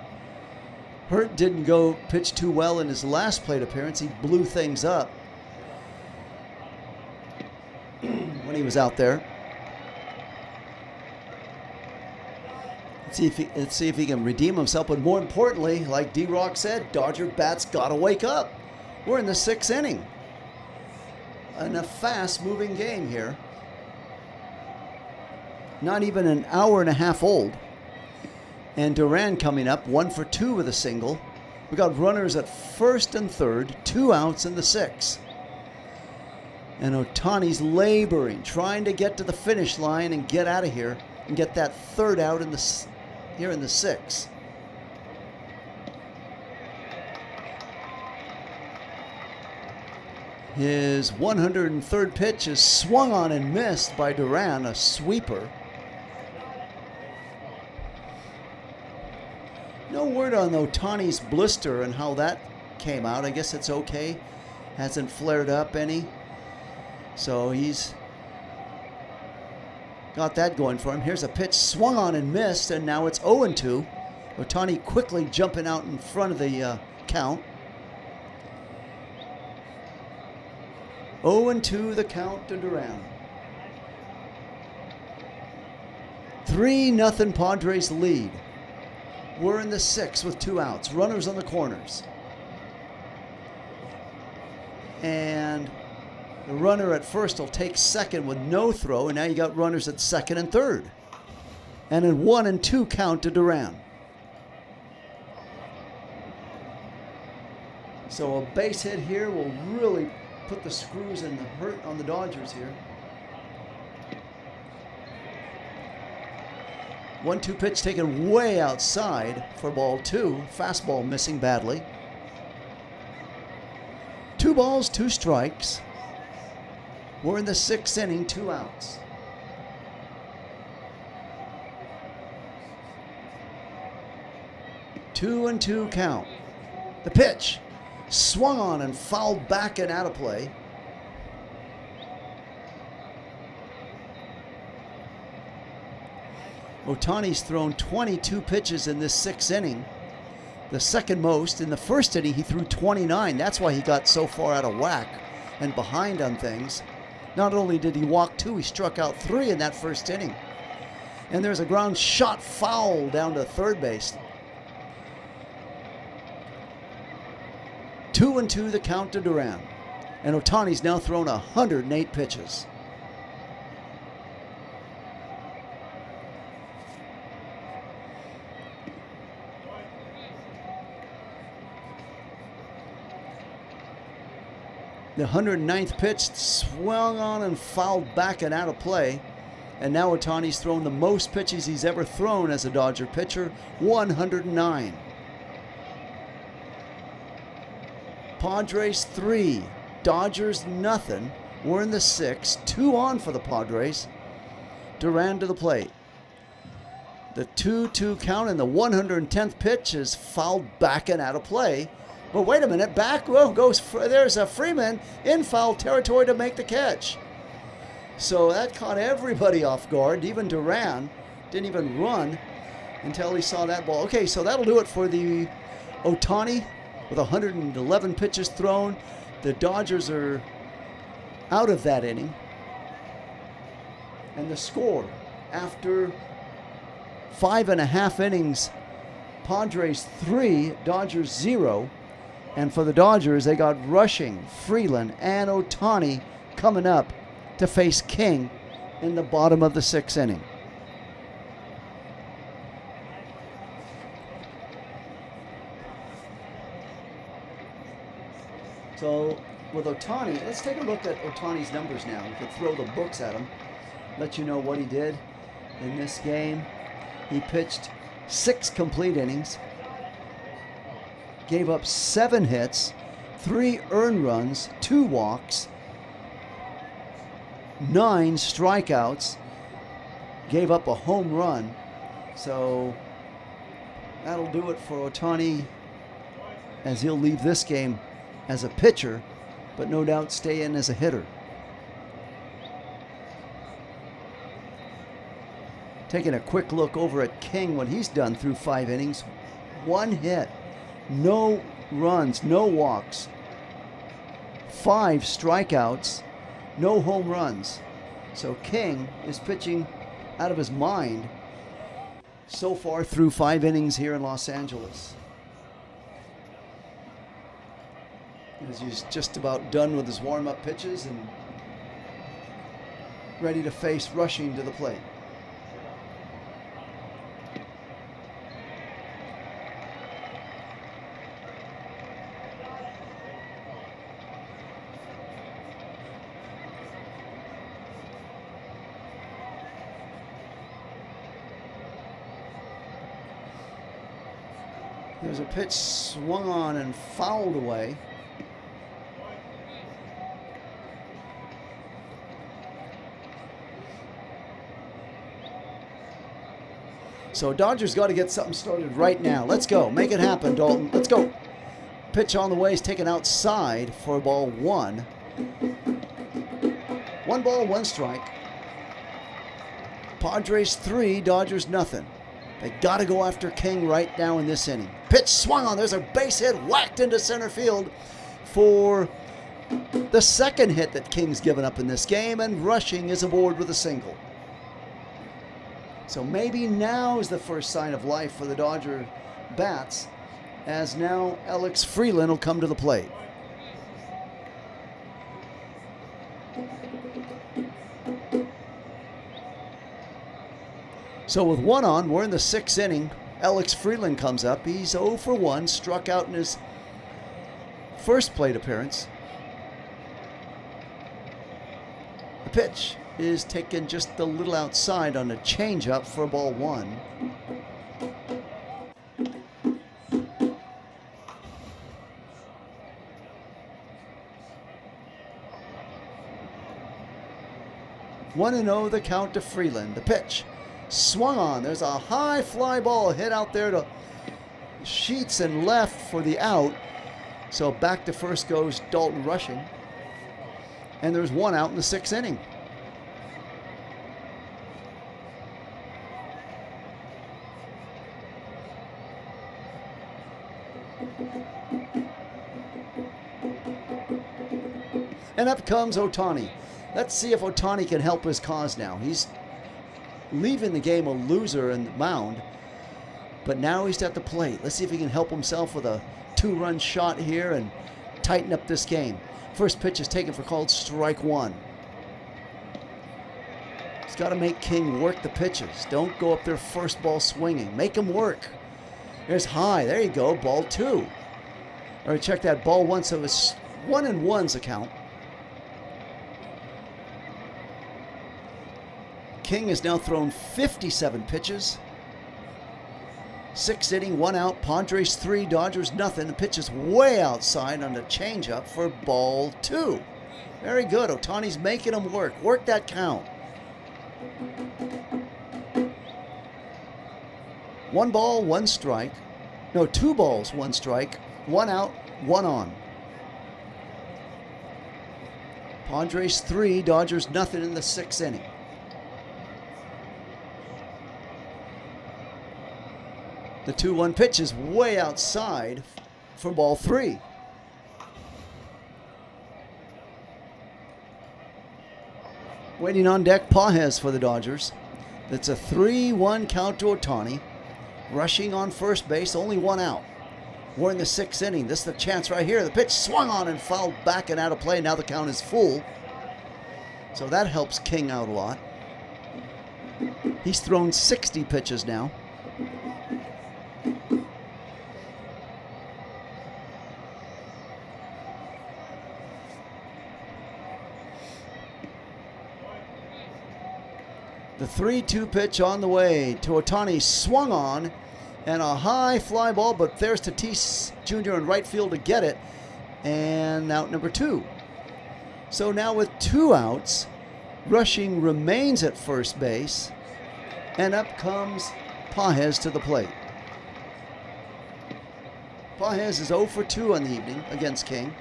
Hurt didn't go pitch too well in his last plate appearance. He blew things up when he was out there. Let's see if he can redeem himself. But more importantly, like D-Rock said, Dodger bats got to wake up. We're in the 6th inning. And a fast-moving game here. Not even an hour and a half old. And Duran coming up, 1 for 2 with a single. We got runners at first and third, 2 outs in the 6th. And Ohtani's laboring, trying to get to the finish line and get out of here and get that third out here in the 6th. His 103rd pitch is swung on and missed by Duran, a sweeper. No word on Ohtani's blister and how that came out. I guess it's okay. Hasn't flared up any. So he's got that going for him. Here's a pitch swung on and missed, and now it's 0-2. Ohtani quickly jumping out in front of the count. 0-2 the count to Duran. 3-0 Padres lead. We're in the 6th with 2 outs. Runners on the corners. And the runner at first will take second with no throw, and now you got runners at second and third. And a 1-2 count to Duran. So a base hit here will really put the screws in the hurt on the Dodgers here. 1-2 pitch taken way outside for ball 2. Fastball missing badly. 2 balls, 2 strikes. We're in the 6th inning, 2 outs. Two and 2 count. The pitch swung on and fouled back and out of play. Ohtani's thrown 22 pitches in this 6th inning. the second most. In the first inning, he threw 29. That's why he got so far out of whack and behind on things. Not only did he walk 2, he struck out 3 in that first inning. And there's a ground shot foul down to third base. 2-2 the count to Duran. And Ohtani's now thrown 108 pitches. The 109th pitch swung on and fouled back and out of play. And now Ohtani's thrown the most pitches he's ever thrown as a Dodger pitcher, 109. Padres 3, Dodgers nothing. We're in the 6th, 2 on for the Padres. Duran to the plate. The 2-2 count and the 110th pitch is fouled back and out of play. But wait a minute, back goes, there's a Freeman in foul territory to make the catch. So that caught everybody off guard. Even Duran didn't even run until he saw that ball. Okay, so that'll do it for the Ohtani with 111 pitches thrown. The Dodgers are out of that inning. And the score after 5.5 innings, Padres 3, Dodgers 0. And for the Dodgers, they got Rushing, Freeland, and Ohtani coming up to face King in the bottom of the 6th inning. So with Ohtani, let's take a look at Ohtani's numbers now. We could throw the books at him, let you know what he did in this game. He pitched 6 complete innings, gave up 7 hits, 3 earned runs, 2 walks, 9 strikeouts, gave up a home run. So that'll do it for Ohtani, as he'll leave this game as a pitcher, but no doubt stay in as a hitter. Taking a quick look over at King, what he's done through 5 innings. 1 hit, no runs, no walks, 5 strikeouts, no home runs. So King is pitching out of his mind so far through 5 innings here in Los Angeles. As he's just about done with his warm-up pitches and ready to face Rushing to the plate. There's a pitch swung on and fouled away. So Dodgers got to get something started right now. Let's go. Make it happen, Dalton. Let's go. Pitch on the way is taken outside for ball 1. 1 ball, 1 strike. Padres 3, Dodgers nothing. They got to go after King right now in this inning. Pitch swung on. There's a base hit whacked into center field for the 2nd hit that King's given up in this game, and Rushing is aboard with a single. So maybe now is the first sign of life for the Dodger bats, as now Alex Freeland will come to the plate. So with 1 on, we're in the 6th inning. Alex Freeland comes up. He's 0 for 1, struck out in his first plate appearance. The pitch is taken just a little outside on a changeup for ball 1. One and 0 the count to Freeland. The pitch swung on. There's a high fly ball hit out there to Sheets and left for the out. So back to first goes Dalton Rushing. And there's 1 out in the 6th inning. And up comes Ohtani. Let's see if Ohtani can help his cause now. He's leaving the game a loser in the mound, but now he's at the plate. Let's see if he can help himself with a 2-run shot here and tighten up this game. First pitch is taken for called strike one. He's got to make King work the pitches. Don't go up there first ball swinging. Make him work. There's high. There you go. Ball 2. All right, check that. Ball 1, so it's 1-1's a count. King has now thrown 57 pitches. 6th inning, 1 out. Padres 3, Dodgers nothing. The pitch is way outside on the changeup for ball 2. Very good. Ohtani's making him work. Work that count. 1 ball, 1 strike. No, 2 balls, 1 strike. 1 out, 1 on. Padres 3, Dodgers nothing in the 6th inning. The 2-1 pitch is way outside for ball 3. Waiting on deck, Padres for the Dodgers. It's a 3-1 count to Ohtani. Rushing on first base, only 1 out. We're in the 6th inning. This is the chance right here. The pitch swung on and fouled back and out of play. Now the count is full. So that helps King out a lot. He's thrown 60 pitches now. The 3-2 pitch on the way to Ohtani, swung on, and a high fly ball, but there's Tatis Jr. in right field to get it, and out number 2. So now with 2 outs, Rushing remains at first base, and up comes Padres to the plate. Padres is 0 for 2 on the evening against King.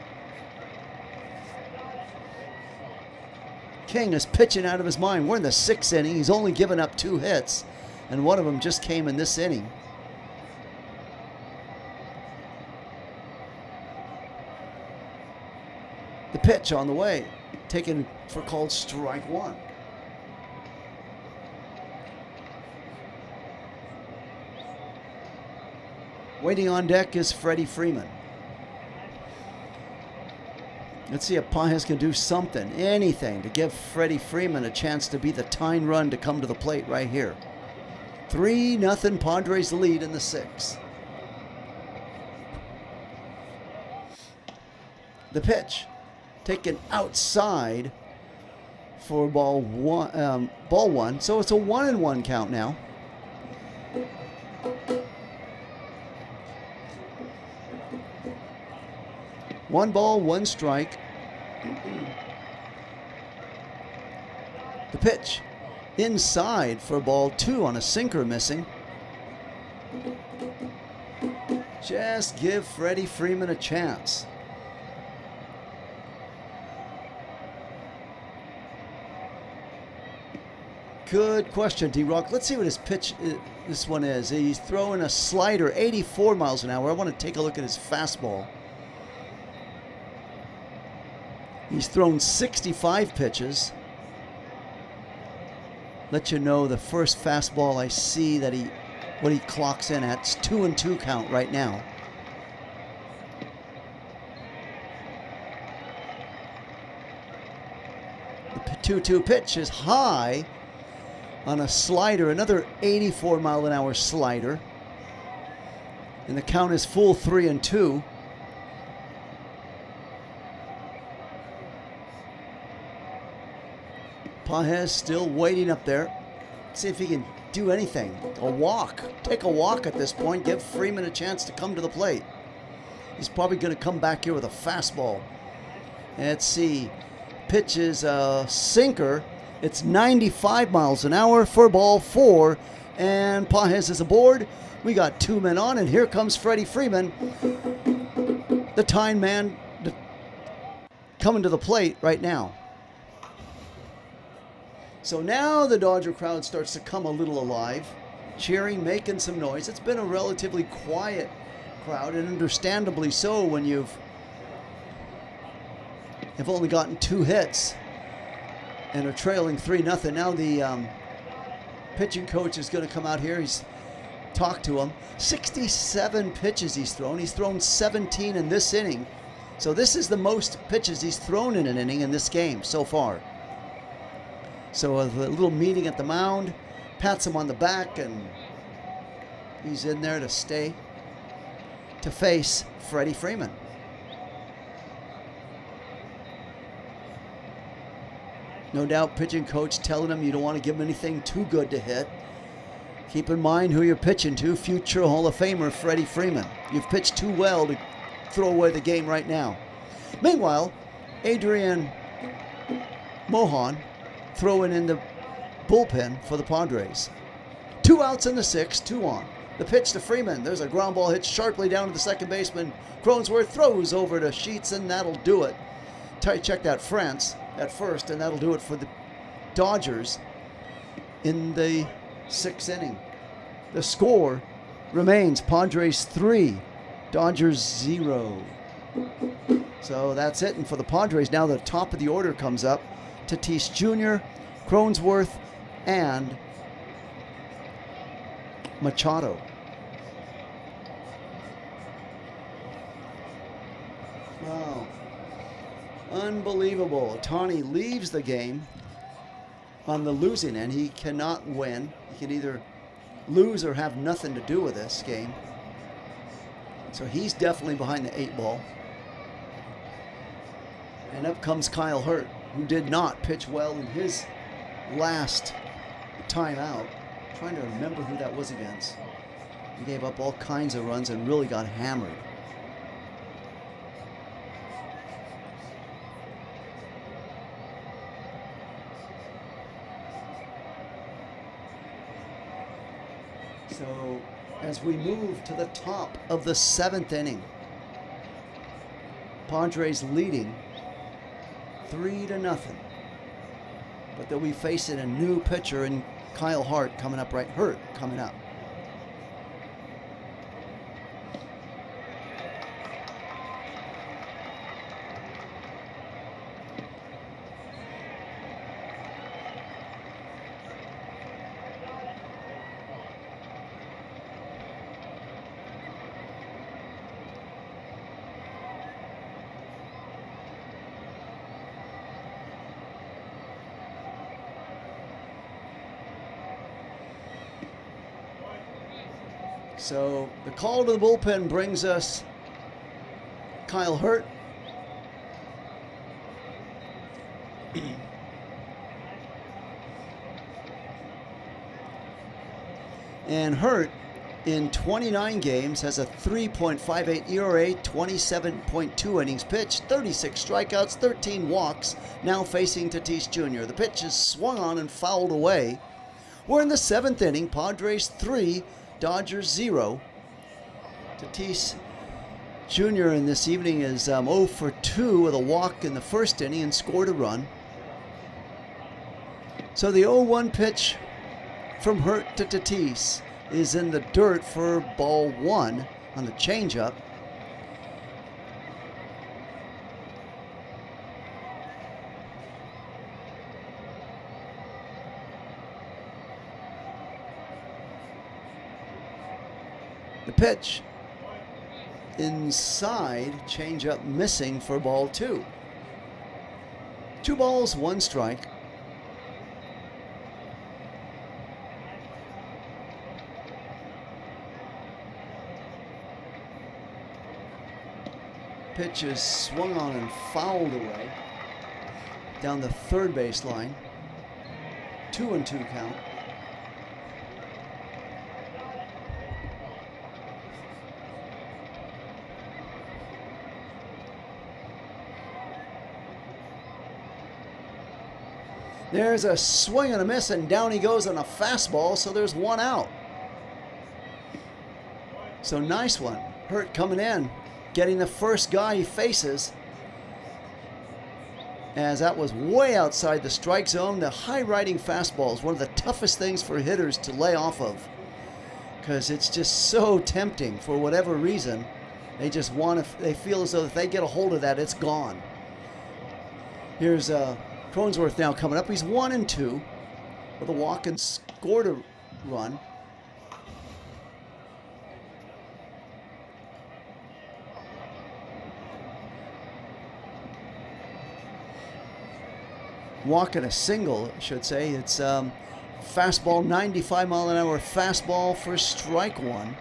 King is pitching out of his mind. We're in the 6th inning. He's only given up 2 hits, and one of them just came in this inning. The pitch on the way, taken for called strike 1. Waiting on deck is Freddie Freeman. Let's see if Padres can do something, anything, to give Freddie Freeman a chance to be the tying run to come to the plate right here. 3-0 Padres lead in the 6th. The pitch taken outside for ball 1. So it's a 1-1 count now. One ball, 1 strike. The pitch inside for ball 2 on a sinker missing. Just give Freddie Freeman a chance. Good question, D-Rock. Let's see what his pitch this one is. He's throwing a slider, 84 miles an hour. I want to take a look at his fastball. He's thrown 65 pitches. Let you know the first fastball I see that what he clocks in at. It's 2-2 count right now. The 2-2 pitch is high on a slider, another 84 mile an hour slider. And the count is full 3-2. Padres still waiting up there. See if he can do anything. A walk. Take a walk at this point. Give Freeman a chance to come to the plate. He's probably going to come back here with a fastball. Let's see. Pitch is a sinker. It's 95 miles an hour for ball 4. And Padres is aboard. We got 2 men on, and here comes Freddie Freeman, the tying man, coming to the plate right now. So now the Dodger crowd starts to come a little alive, cheering, making some noise. It's been a relatively quiet crowd, and understandably so when you've have only gotten 2 hits and are trailing 3-0. Now the pitching coach is going to come out here. He's talked to him. 67 pitches he's thrown. He's thrown 17 in this inning. So this is the most pitches he's thrown in an inning in this game so far. So a little meeting at the mound, pats him on the back, and he's in there to stay to face Freddie Freeman. No doubt pitching coach telling him you don't want to give him anything too good to hit. Keep in mind who you're pitching to, future Hall of Famer Freddie Freeman. You've pitched too well to throw away the game right now. Meanwhile, Adrian Mohan throwing in the bullpen for the Padres. 2 outs in the 6th, 2 on. The pitch to Freeman. There's a ground ball hit sharply down to the second baseman. Cronesworth throws over to Sheets, and that'll do it. Check that France at first, and that'll do it for the Dodgers in the 6th inning. The score remains Padres 3, Dodgers 0. So that's it. And for the Padres, now the top of the order comes up. Tatis Jr., Cronesworth, and Machado. Wow. Unbelievable. Ohtani leaves the game on the losing end. He cannot win. He can either lose or have nothing to do with this game. So he's definitely behind the 8 ball. And up comes Kyle Hurt, who did not pitch well in his last time out. I'm trying to remember who that was against. He gave up all kinds of runs and really got hammered. So as we move to the top of the 7th inning, Padres leading 3-0. But they'll be facing a new pitcher in Kyle Hurt coming up. So the call to the bullpen brings us Kyle Hurt. And Hurt, in 29 games, has a 3.58 ERA, 27.2 innings pitched, 36 strikeouts, 13 walks, now facing Tatis Jr. The pitch is swung on and fouled away. We're in the 7th inning, Padres 3, Dodgers 0. Tatis Jr. in this evening is 0 for 2 with a walk in the 1st inning and scored a run. So the 0-1 pitch from Hurt to Tatis is in the dirt for ball 1 on the changeup. The pitch inside, changeup missing for ball 2. 2 balls, 1 strike. Pitch is swung on and fouled away down the 3rd baseline. 2-2 count. There's a swing and a miss, and down he goes on a fastball, so there's 1 out. So nice one. Hurt coming in, getting the first guy he faces, as that was way outside the strike zone. The high-riding fastball is one of the toughest things for hitters to lay off of, because it's just so tempting for whatever reason. They just want to, they feel as though if they get a hold of that, it's gone. Here's Cronesworth now coming up. He's 1-2 with a walk and scored a run. Walk and a single, I should say. It's fastball, 95 mile an hour fastball for strike one.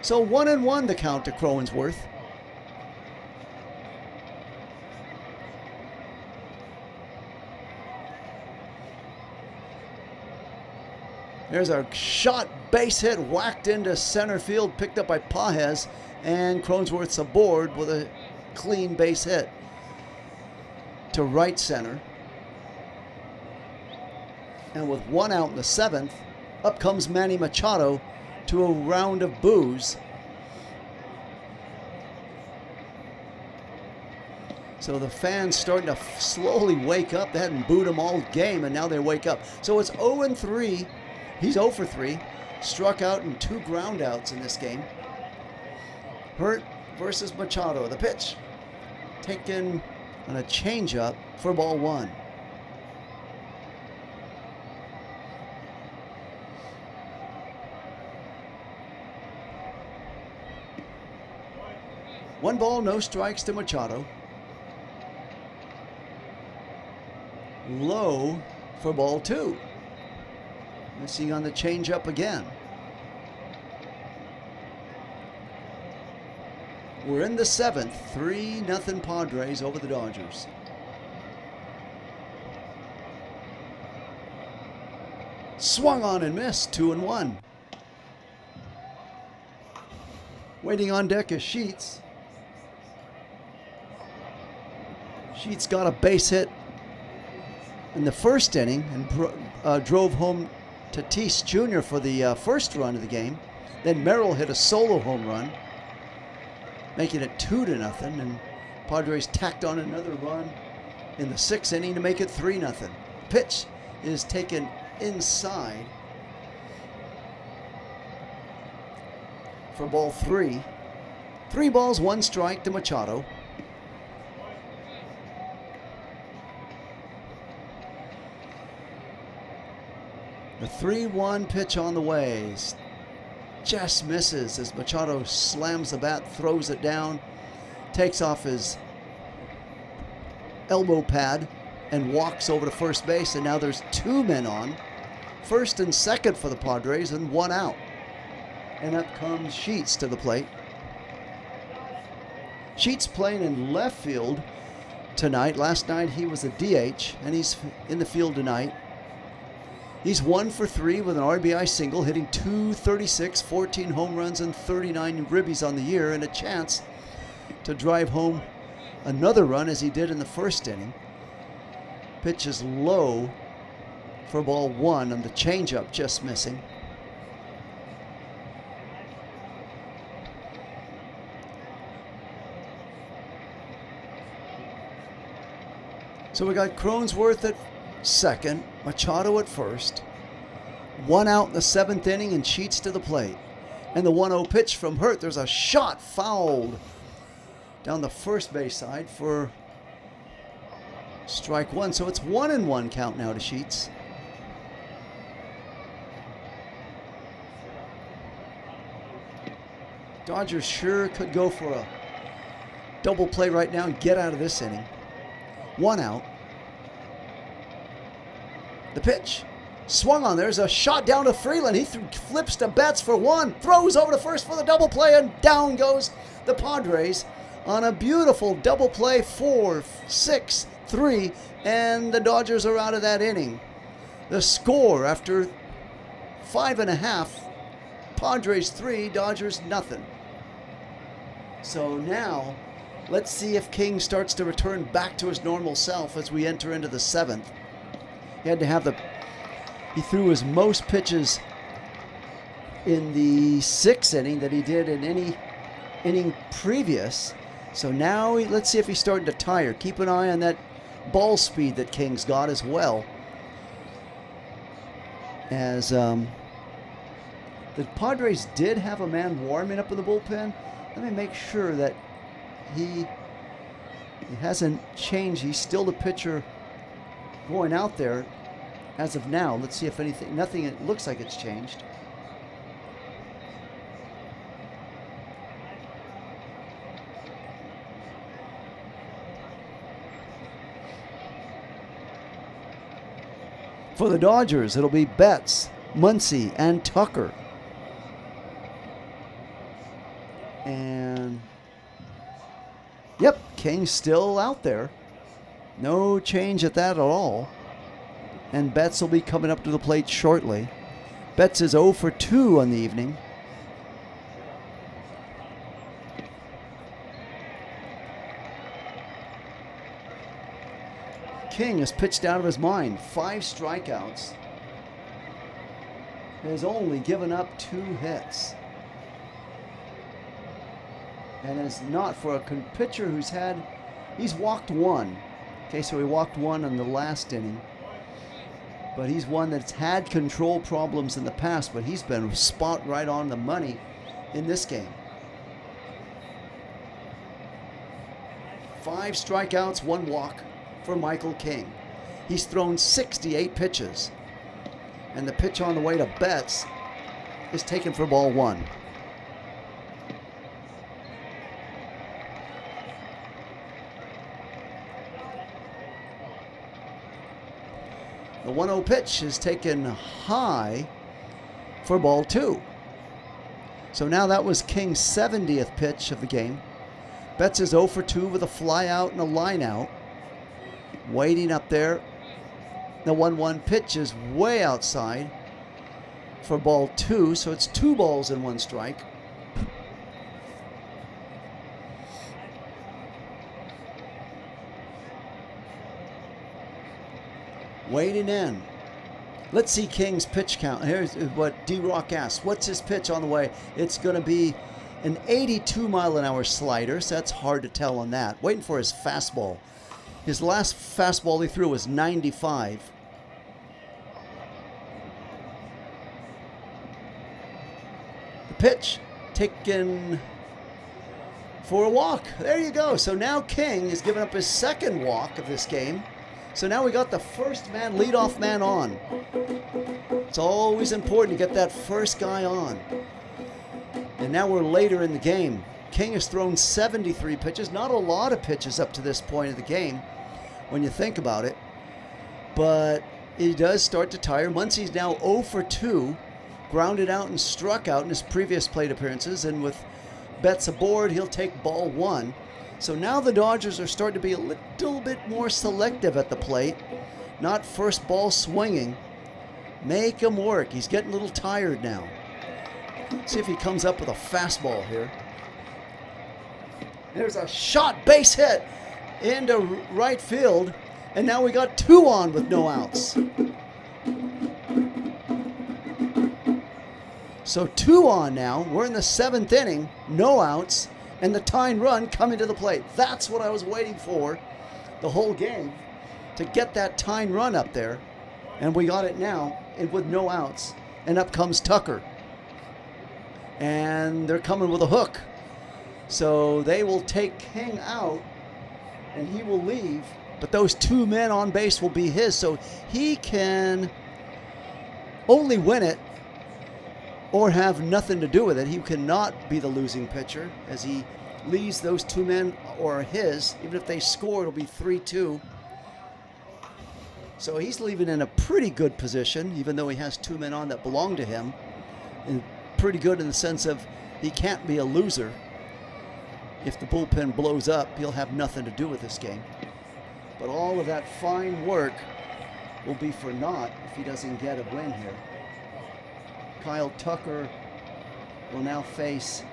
So 1-1 the count to Cronesworth. There's a shot, base hit, whacked into center field, picked up by Pages, and Cronesworth's aboard with a clean base hit to right center. And with 1 out in the 7th, up comes Manny Machado to a round of boos. So the fans starting to slowly wake up. They hadn't booed him all game, and now they wake up. So it's 0-3. He's 0 for 3. Struck out in 2 ground outs in this game. Hurt versus Machado. The pitch taken on a changeup for ball 1. One ball, no strikes to Machado. Low for ball 2. Missing on the changeup again. We're in the 7th. 3-0 Padres over the Dodgers. Swung on and missed. 2-1. Waiting on deck is Sheets. Sheets got a base hit in the first inning and drove home Tatis Jr. for the first run of the game. Then Merrill hit a solo home run, making it 2-0, and Padres tacked on another run in the 6th inning to make it 3-0. Pitch is taken inside for ball 3. 3 balls, 1 strike to Machado. The 3-1 pitch on the way. Just misses as Machado slams the bat, throws it down, takes off his elbow pad, and walks over to first base. And now there's 2 men on. First and second for the Padres and 1 out. And up comes Sheets to the plate. Sheets playing in left field tonight. Last night he was a DH, and he's in the field tonight. He's 1 for 3 with an RBI single, hitting .236, 14 home runs, and 39 ribbies on the year, and a chance to drive home another run as he did in the first inning. Pitch is low for ball 1, and the changeup just missing. So we got Cronesworth at second, Machado at first. 1 out in the 7th inning and Sheets to the plate. And the 1-0 pitch from Hurt. There's a shot fouled down the first base side for strike 1. So it's 1-1 count now to Sheets. Dodgers sure could go for a double play right now and get out of this inning. 1 out. The pitch swung on. There's a shot down to Freeland. He flips to Betts for 1. Throws over to first for the double play, and down goes the Padres on a beautiful double play. 4-6-3, and the Dodgers are out of that inning. The score after 5.5, Padres 3, Dodgers nothing. So now let's see if King starts to return back to his normal self as we enter into the 7th. He had to have he threw his most pitches in the 6th inning that he did in any inning previous. So now let's see if he's starting to tire. Keep an eye on that ball speed that King's got as well. As the Padres did have a man warming up in the bullpen. Let me make sure that he He hasn't changed. He's still the pitcher going out there as of now. Let's see if nothing, it looks like it's changed. For the Dodgers, it'll be Betts, Muncy, and Tucker. And, yep, King's still out there. No change at that at all. And Betts will be coming up to the plate shortly. Betts is 0 for 2 on the evening. King has pitched out of his mind. 5 strikeouts. Has only given up 2 hits. And is not for a pitcher he's walked 1. Okay, so he walked 1 in the last inning. But he's one that's had control problems in the past, but he's been spot right on the money in this game. 5 strikeouts, 1 walk for Michael King. He's thrown 68 pitches. And the pitch on the way to Betts is taken for ball 1. The 1-0 pitch is taken high for ball 2. So now that was King's 70th pitch of the game. Betts is 0 for 2 with a fly out and a line out. Waiting up there. The 1-1 pitch is way outside for ball 2. So it's 2 balls and 1 strike. Waiting in. Let's see King's pitch count. Here's what D-Rock asks. What's his pitch on the way? It's going to be an 82-mile-an-hour slider, so that's hard to tell on that. Waiting for his fastball. His last fastball he threw was 95. The pitch taken for a walk. There you go. So now King has given up his 2nd walk of this game. So now we got the first man, leadoff man on. It's always important to get that first guy on. And now we're later in the game. King has thrown 73 pitches. Not a lot of pitches up to this point of the game when you think about it. But he does start to tire. Muncy's now 0 for 2. Grounded out and struck out in his previous plate appearances. And with Betts aboard, he'll take ball 1. So now the Dodgers are starting to be a little bit more selective at the plate. Not first ball swinging. Make him work. He's getting a little tired now. See if he comes up with a fastball here. There's a shot base hit into right field. And now we got 2 on with no outs. So 2 on now. We're in the 7th inning. No outs. And the tying run coming to the plate. That's what I was waiting for the whole game, to get that tying run up there. And we got it now with no outs. And up comes Tucker. And they're coming with a hook. So they will take King out and he will leave. But those 2 men on base will be his. So he can only win it or have nothing to do with it. He cannot be the losing pitcher as he leaves those 2 men or his. Even if they score, it'll be 3-2. So he's leaving in a pretty good position, even though he has 2 men on that belong to him. And pretty good in the sense of he can't be a loser. If the bullpen blows up, he'll have nothing to do with this game. But all of that fine work will be for naught if he doesn't get a win here. Kyle Tucker will now face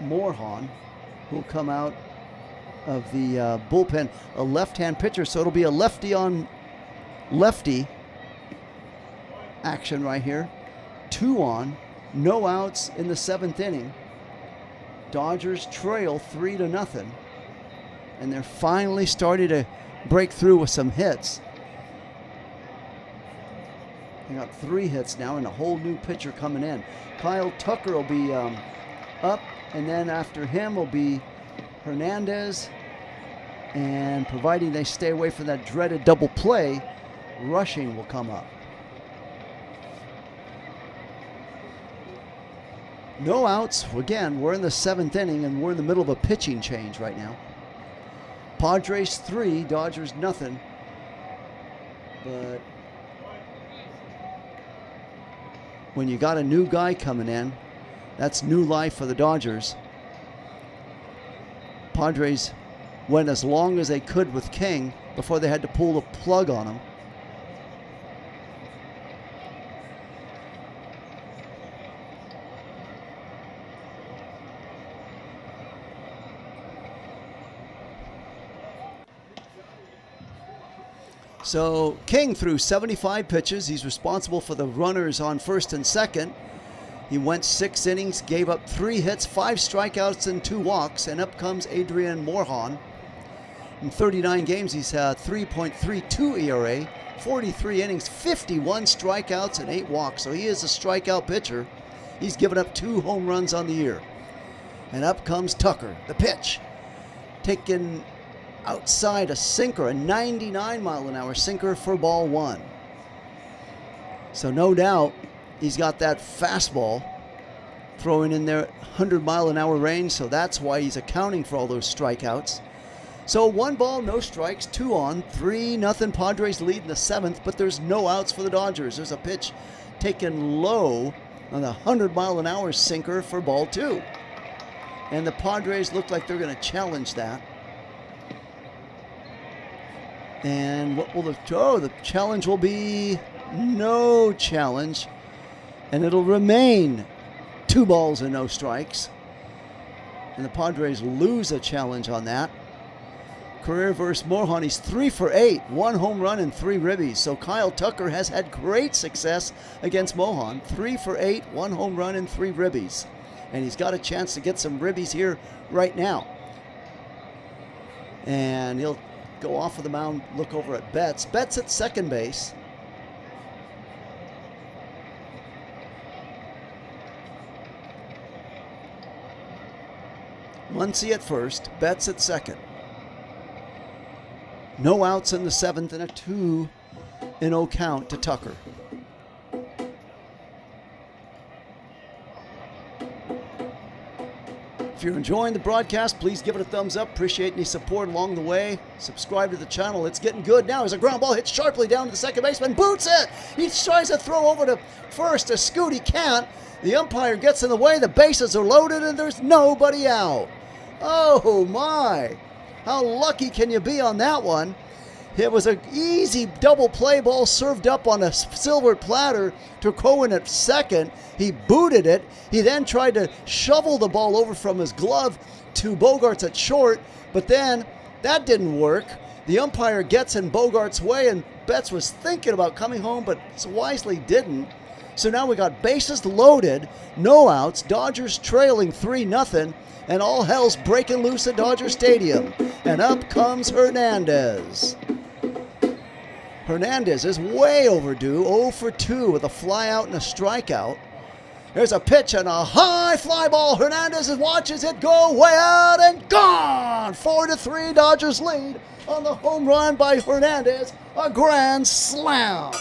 Morhan, who will come out of the bullpen, a left-hand pitcher, so it'll be a lefty on lefty action right here. 2 on, no outs in the 7th inning. Dodgers trail 3-0, and they're finally starting to break through with some hits. They got 3 hits now and a whole new pitcher coming in. Kyle Tucker will be up, and then after him will be Hernandez, and providing they stay away from that dreaded double play, rushing will come up. No outs. Again, we're in the 7th inning, and we're in the middle of a pitching change right now. Padres 3, Dodgers nothing. But when you got a new guy coming in, that's new life for the Dodgers. Padres went as long as they could with King before they had to pull the plug on him. So King threw 75 pitches. He's responsible for the runners on first and second. He went 6 innings, gave up 3 hits, 5 strikeouts, and 2 walks. And up comes Adrian Morejon. In 39 games, he's had 3.32 ERA, 43 innings, 51 strikeouts, and 8 walks. So he is a strikeout pitcher. He's given up 2 home runs on the year. And up comes Tucker, the pitch. Taken outside, a sinker, a 99-mile-an-hour sinker for ball 1. So no doubt he's got that fastball throwing in there 100-mile-an-hour range, so that's why he's accounting for all those strikeouts. So 1 ball, no strikes, 2 on, 3-0 Padres lead in the 7th, but there's no outs for the Dodgers. There's a pitch taken low on the 100-mile-an-hour sinker for ball 2. And the Padres look like they're going to challenge that. And what will the challenge will be no challenge, and it'll remain 2 balls and no strikes. And the Padres lose a challenge on that. Career versus Morejon, he's 3 for 8, 1 home run and 3 ribbies. So Kyle Tucker has had great success against Morejon, 3 for 8, 1 home run and 3 ribbies. And he's got a chance to get some ribbies here right now. And he'll go off of the mound, look over at Betts. Betts at second base. Muncy at first, Betts at second. No outs in the 7th and a 2-0 count to Tucker. If you're enjoying the broadcast, please give it a thumbs up. Appreciate any support along the way. Subscribe to the channel. It's getting good now. As a ground ball hits sharply down to the second baseman. Boots it! He tries to throw over to first. A scoot, he can't. The umpire gets in the way. The bases are loaded and there's nobody out. Oh my! How lucky can you be on that one? It was an easy double play ball served up on a silver platter to Cohen at second. He booted it. He then tried to shovel the ball over from his glove to Bogaerts at short, but then that didn't work. The umpire gets in Bogaerts' way, and Betts was thinking about coming home, but wisely didn't. So now we got bases loaded, no outs, Dodgers trailing 3-0, and all hell's breaking loose at Dodger Stadium. And up comes Hernandez. Hernandez is way overdue, 0 for 2 with a fly out and a strikeout. There's a pitch and a high fly ball. Hernandez watches it go way out and gone. 4-3 Dodgers lead on the home run by Hernandez. A grand slam.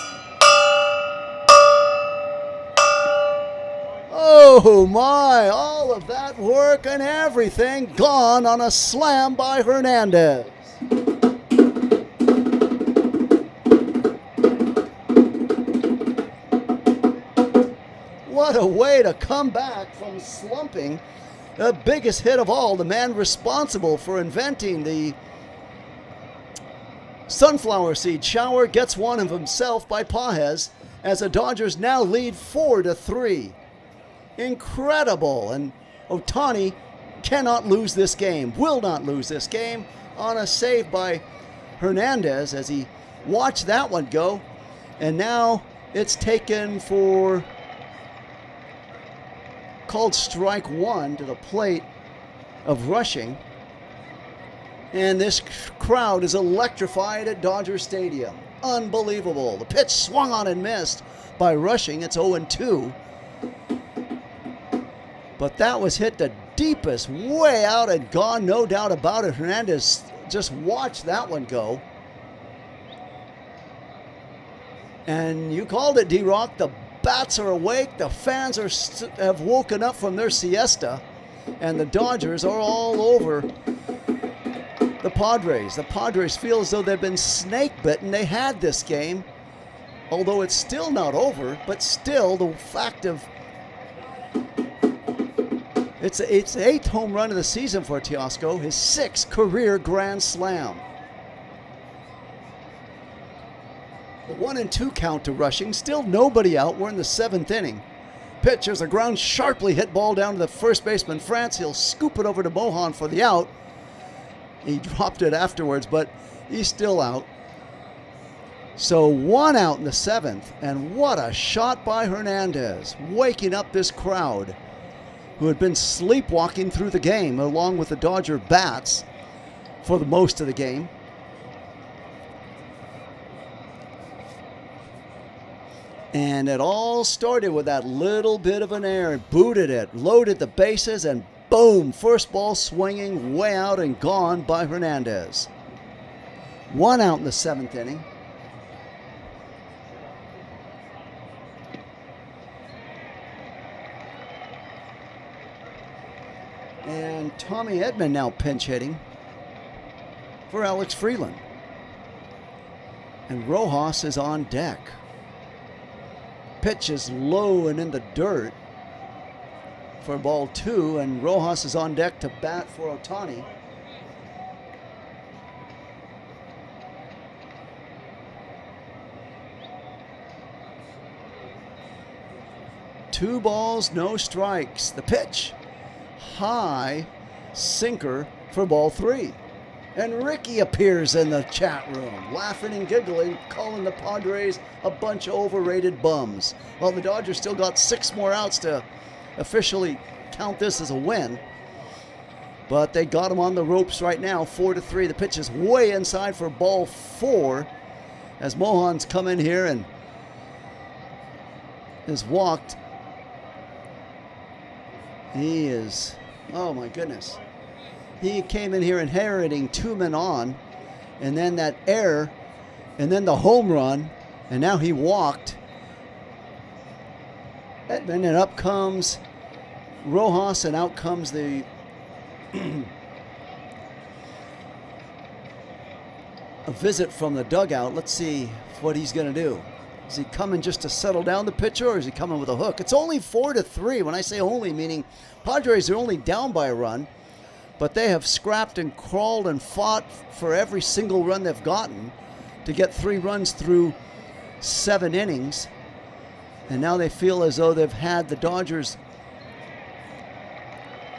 Oh my, all of that work and everything gone on a slam by Hernandez. What a way to come back from slumping. The biggest hit of all, the man responsible for inventing the sunflower seed shower gets one of himself by Pages as the Dodgers now lead 4-3. Incredible. And Ohtani cannot lose this game, will not lose this game on a save by Hernandez as he watched that one go. And now it's taken for called strike 1 to the plate of rushing. And this crowd is electrified at Dodger Stadium. Unbelievable. The pitch swung on and missed by rushing. It's 0-2. But that was hit to deepest, way out and gone, no doubt about it. Hernandez just watched that one go. And you called it, D-Rock. The bats are awake. The fans have woken up from their siesta. And the Dodgers are all over the Padres. The Padres feel as though they've been snake bitten. They had this game, although it's still not over, but still the fact of it's 8th home run of the season for Teoscar, his 6th career grand slam. The 1-2 count to Rushing, still nobody out. We're in the 7th inning. Pitch, there's a ground sharply hit ball down to the first baseman France. He'll scoop it over to Mohan for the out. He dropped it afterwards, but he's still out. So 1 out in the 7th, and what a shot by Hernandez, waking up this crowd who had been sleepwalking through the game along with the Dodger bats for the most of the game. And it all started with that little bit of an error. Booted it, loaded the bases, and boom, first ball swinging way out and gone by Hernandez. 1 out in the 7th inning. And Tommy Edman now pinch hitting for Alex Freeland. And Rojas is on deck. Pitch is low and in the dirt for ball 2, and Rojas is on deck to bat for Ohtani. Two balls, no strikes. The pitch, high sinker for ball 3. And Ricky appears in the chat room, laughing and giggling, calling the Padres a bunch of overrated bums. Well, the Dodgers still got 6 more outs to officially count this as a win. But they got him on the ropes right now, 4-3. The pitch is way inside for ball 4 as Mohan's come in here and is walked. He is, oh my goodness. He came in here inheriting 2 men on, and then that error, and then the home run, and now he walked. Edman, and up comes Rojas, and out comes the a visit from the dugout. Let's see what he's going to do. Is he coming just to settle down the pitcher, or is he coming with a hook? It's only 4-3. When I say only, meaning Padres are only down by a run. But they have scrapped and crawled and fought for every single run they've gotten to get 3 runs through 7 innings. And now they feel as though they've had the Dodgers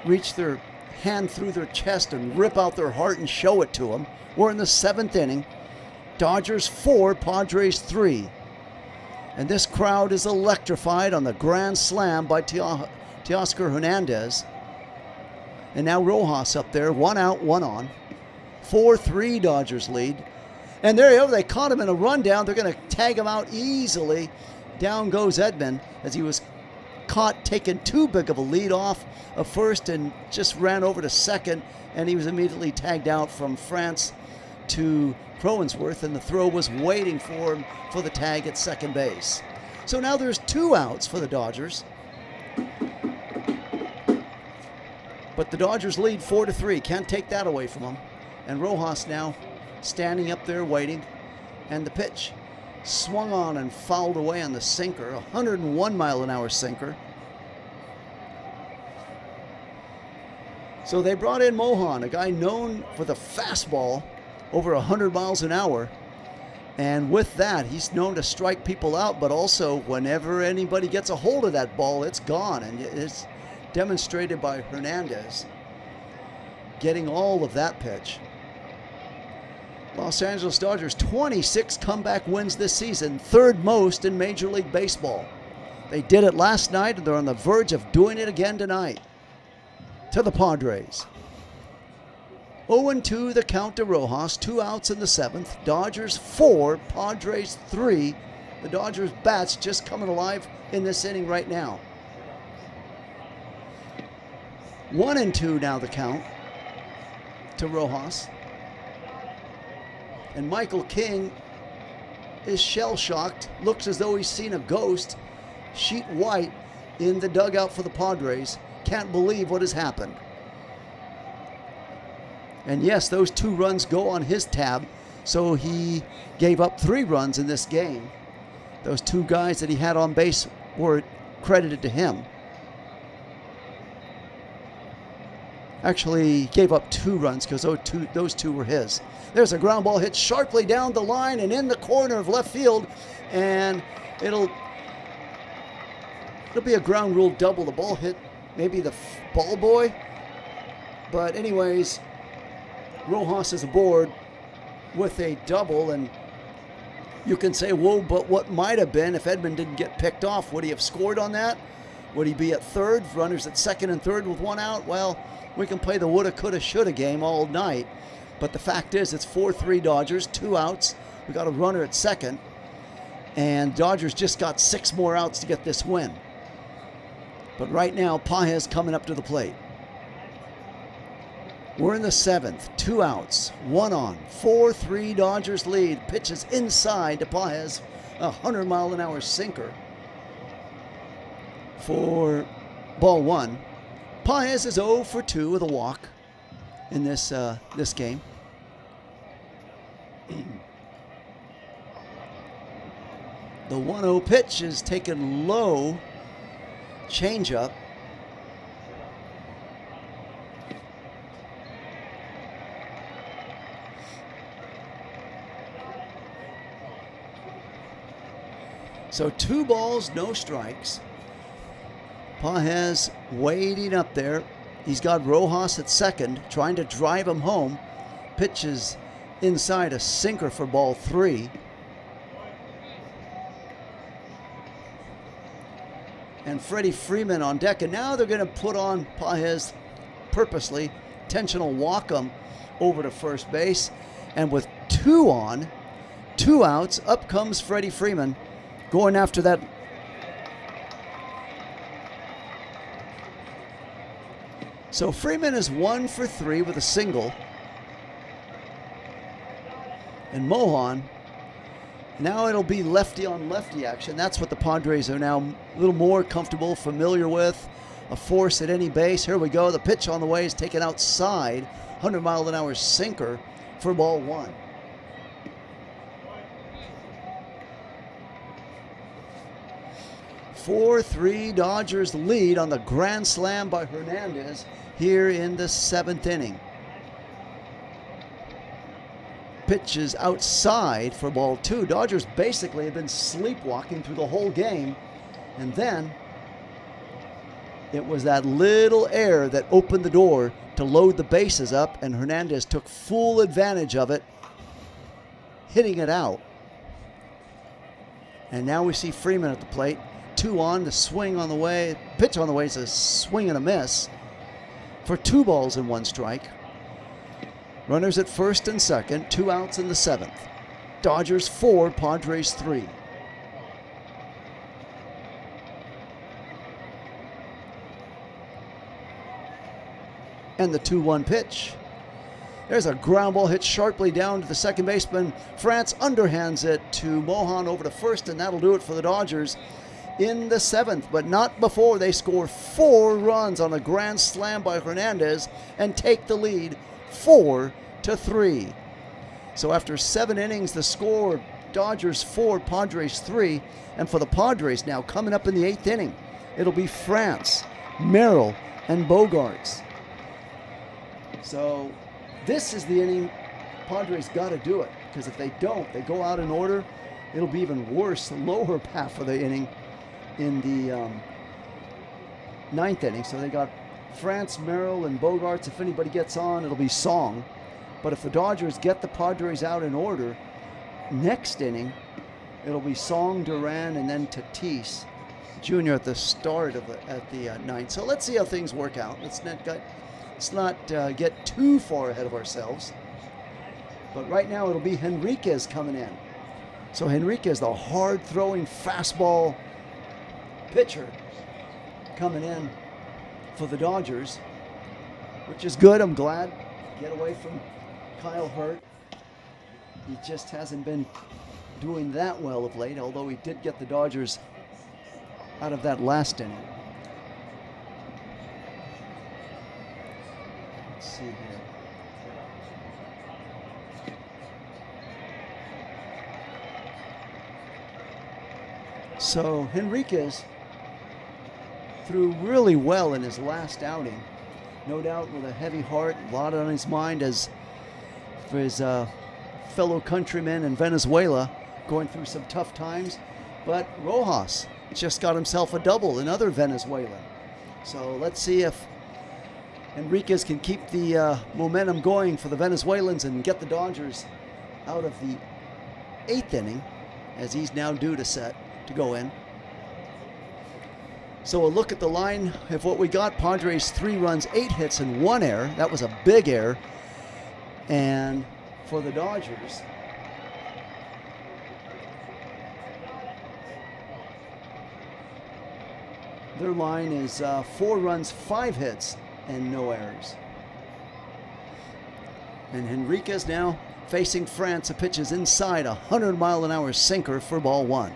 reach their hand through their chest and rip out their heart and show it to them. We're in the 7th inning. Dodgers 4, Padres 3. And this crowd is electrified on the grand slam by Teoscar Hernandez. And now Rojas up there, 1 out, 1 on. 4-3 Dodgers lead. And there you go, they caught him in a rundown. They're going to tag him out easily. Down goes Edman as he was caught taking too big of a lead off of first and just ran over to second. And he was immediately tagged out from France to Crowensworth, and the throw was waiting for him for the tag at second base. So now there's 2 outs for the Dodgers. But the Dodgers lead 4-3. Can't take that away from them. And Rojas now standing up there waiting. And the pitch swung on and fouled away on the sinker. 101 mile an hour sinker. So they brought in Mohan, a guy known for the fastball over 100 miles an hour. And with that, he's known to strike people out, but also whenever anybody gets a hold of that ball, it's gone. And it's demonstrated by Hernandez getting all of that pitch. Los Angeles Dodgers 26 comeback wins this season, 3rd most in Major League Baseball. They did it last night, and they're on the verge of doing it again tonight. To the Padres. 0-2 the count to Rojas, 2 outs in the 7th. Dodgers 4, Padres 3. The Dodgers bats just coming alive in this inning right now. 1-2 now the count to Rojas. And Michael King is shell-shocked. Looks as though he's seen a ghost. Sheet white in the dugout for the Padres. Can't believe what has happened. And yes, those 2 runs go on his tab. So he gave up 3 runs in this game. Those 2 guys that he had on base were credited to him. Actually, he gave up 2 runs because those two were his. There's a ground ball hit sharply down the line and in the corner of left field. And it'll be a ground rule double. The ball hit maybe the ball boy. But anyways, Rojas is aboard with a double. And you can say, whoa, but what might have been if Edman didn't get picked off? Would he have scored on that? Would he be at third? Runners at second and third with 1 out? Well, we can play the woulda, coulda, shoulda game all night. But the fact is, it's 4-3 Dodgers, 2 outs. We got a runner at second. And Dodgers just got 6 more outs to get this win. But right now, Pages coming up to the plate. We're in the 7th, 2 outs, 1 on, 4-3 Dodgers lead. Pitches inside to Pages, a 100-mile-an-hour sinker for ball 1. Pages is 0 for 2 with a walk in this game. The 1-0 pitch is taken low, changeup. So 2 balls, no strikes. Pages waiting up there. He's got Rojas at second, trying to drive him home. Pitches inside, a sinker for ball 3. And Freddie Freeman on deck. And now they're going to put on Pages purposely. Intentional walk him over to first base. And with 2 on, 2 outs, up comes Freddie Freeman going after that. So Freeman is 1 for 3 with a single. And Mohan, now it'll be lefty on lefty action. That's what the Padres are now a little more comfortable, familiar with. A force at any base. Here we go. The pitch on the way is taken outside. 100-mile-an-hour sinker for ball 1. "4-3 Dodgers lead on the grand slam by Hernandez here in the 7th inning. Pitches outside for ball 2. Dodgers basically have been sleepwalking through the whole game. And then it was that little error that opened the door to load the bases up, and Hernandez took full advantage of it, hitting it out. And now we see Freeman at the plate. 2 on, the swing on the way. Pitch on the way is a swing and a miss for 2 balls and 1 strike. Runners at first and second, 2 outs in the 7th. Dodgers 4, Padres 3. And the 2-1 pitch. There's a ground ball hit sharply down to the second baseman. France underhands it to Mohan over to first, and that'll do it for the Dodgers in the 7th, but not before they score 4 runs on a grand slam by Hernandez and take the lead 4-3. So after 7 innings, the score, Dodgers 4, Padres 3. And for the Padres now, coming up in the 8th inning, it'll be France, Merrill, and Bogarts. So this is the inning Padres got to do it, because if they don't, they go out in order, it'll be even worse, the lower half of the inning in the 9th inning. So they got France, Merrill, and Bogarts. If anybody gets on, it'll be Song. But if the Dodgers get the Padres out in order, next inning, it'll be Song, Duran, and then Tatis Jr. at the start of the 9th. So let's see how things work out. Let's not get too far ahead of ourselves. But right now, it'll be Henriquez coming in. So Henriquez, the hard-throwing fastball pitcher, coming in for the Dodgers. which is good. I'm glad. Get away from Kyle Hurt. He just hasn't been doing that well of late, although he did get the Dodgers out of that last inning. Let's see here. So Henriquez threw really well in his last outing. No doubt with a heavy heart, a lot on his mind as for his fellow countrymen in Venezuela going through some tough times. But Rojas just got himself a double, another Venezuelan. So let's see if Henriquez can keep the momentum going for the Venezuelans and get the Dodgers out of the 8th inning, as he's now due to go in. So a look at the line of what we got. Padres 3 runs, 8 hits, and 1 error. That was a big error. And for the Dodgers, their line is 4 runs, 5 hits, and no errors. And Henriquez now facing France, a pitch is inside, 100-mile-an-hour sinker for ball 1.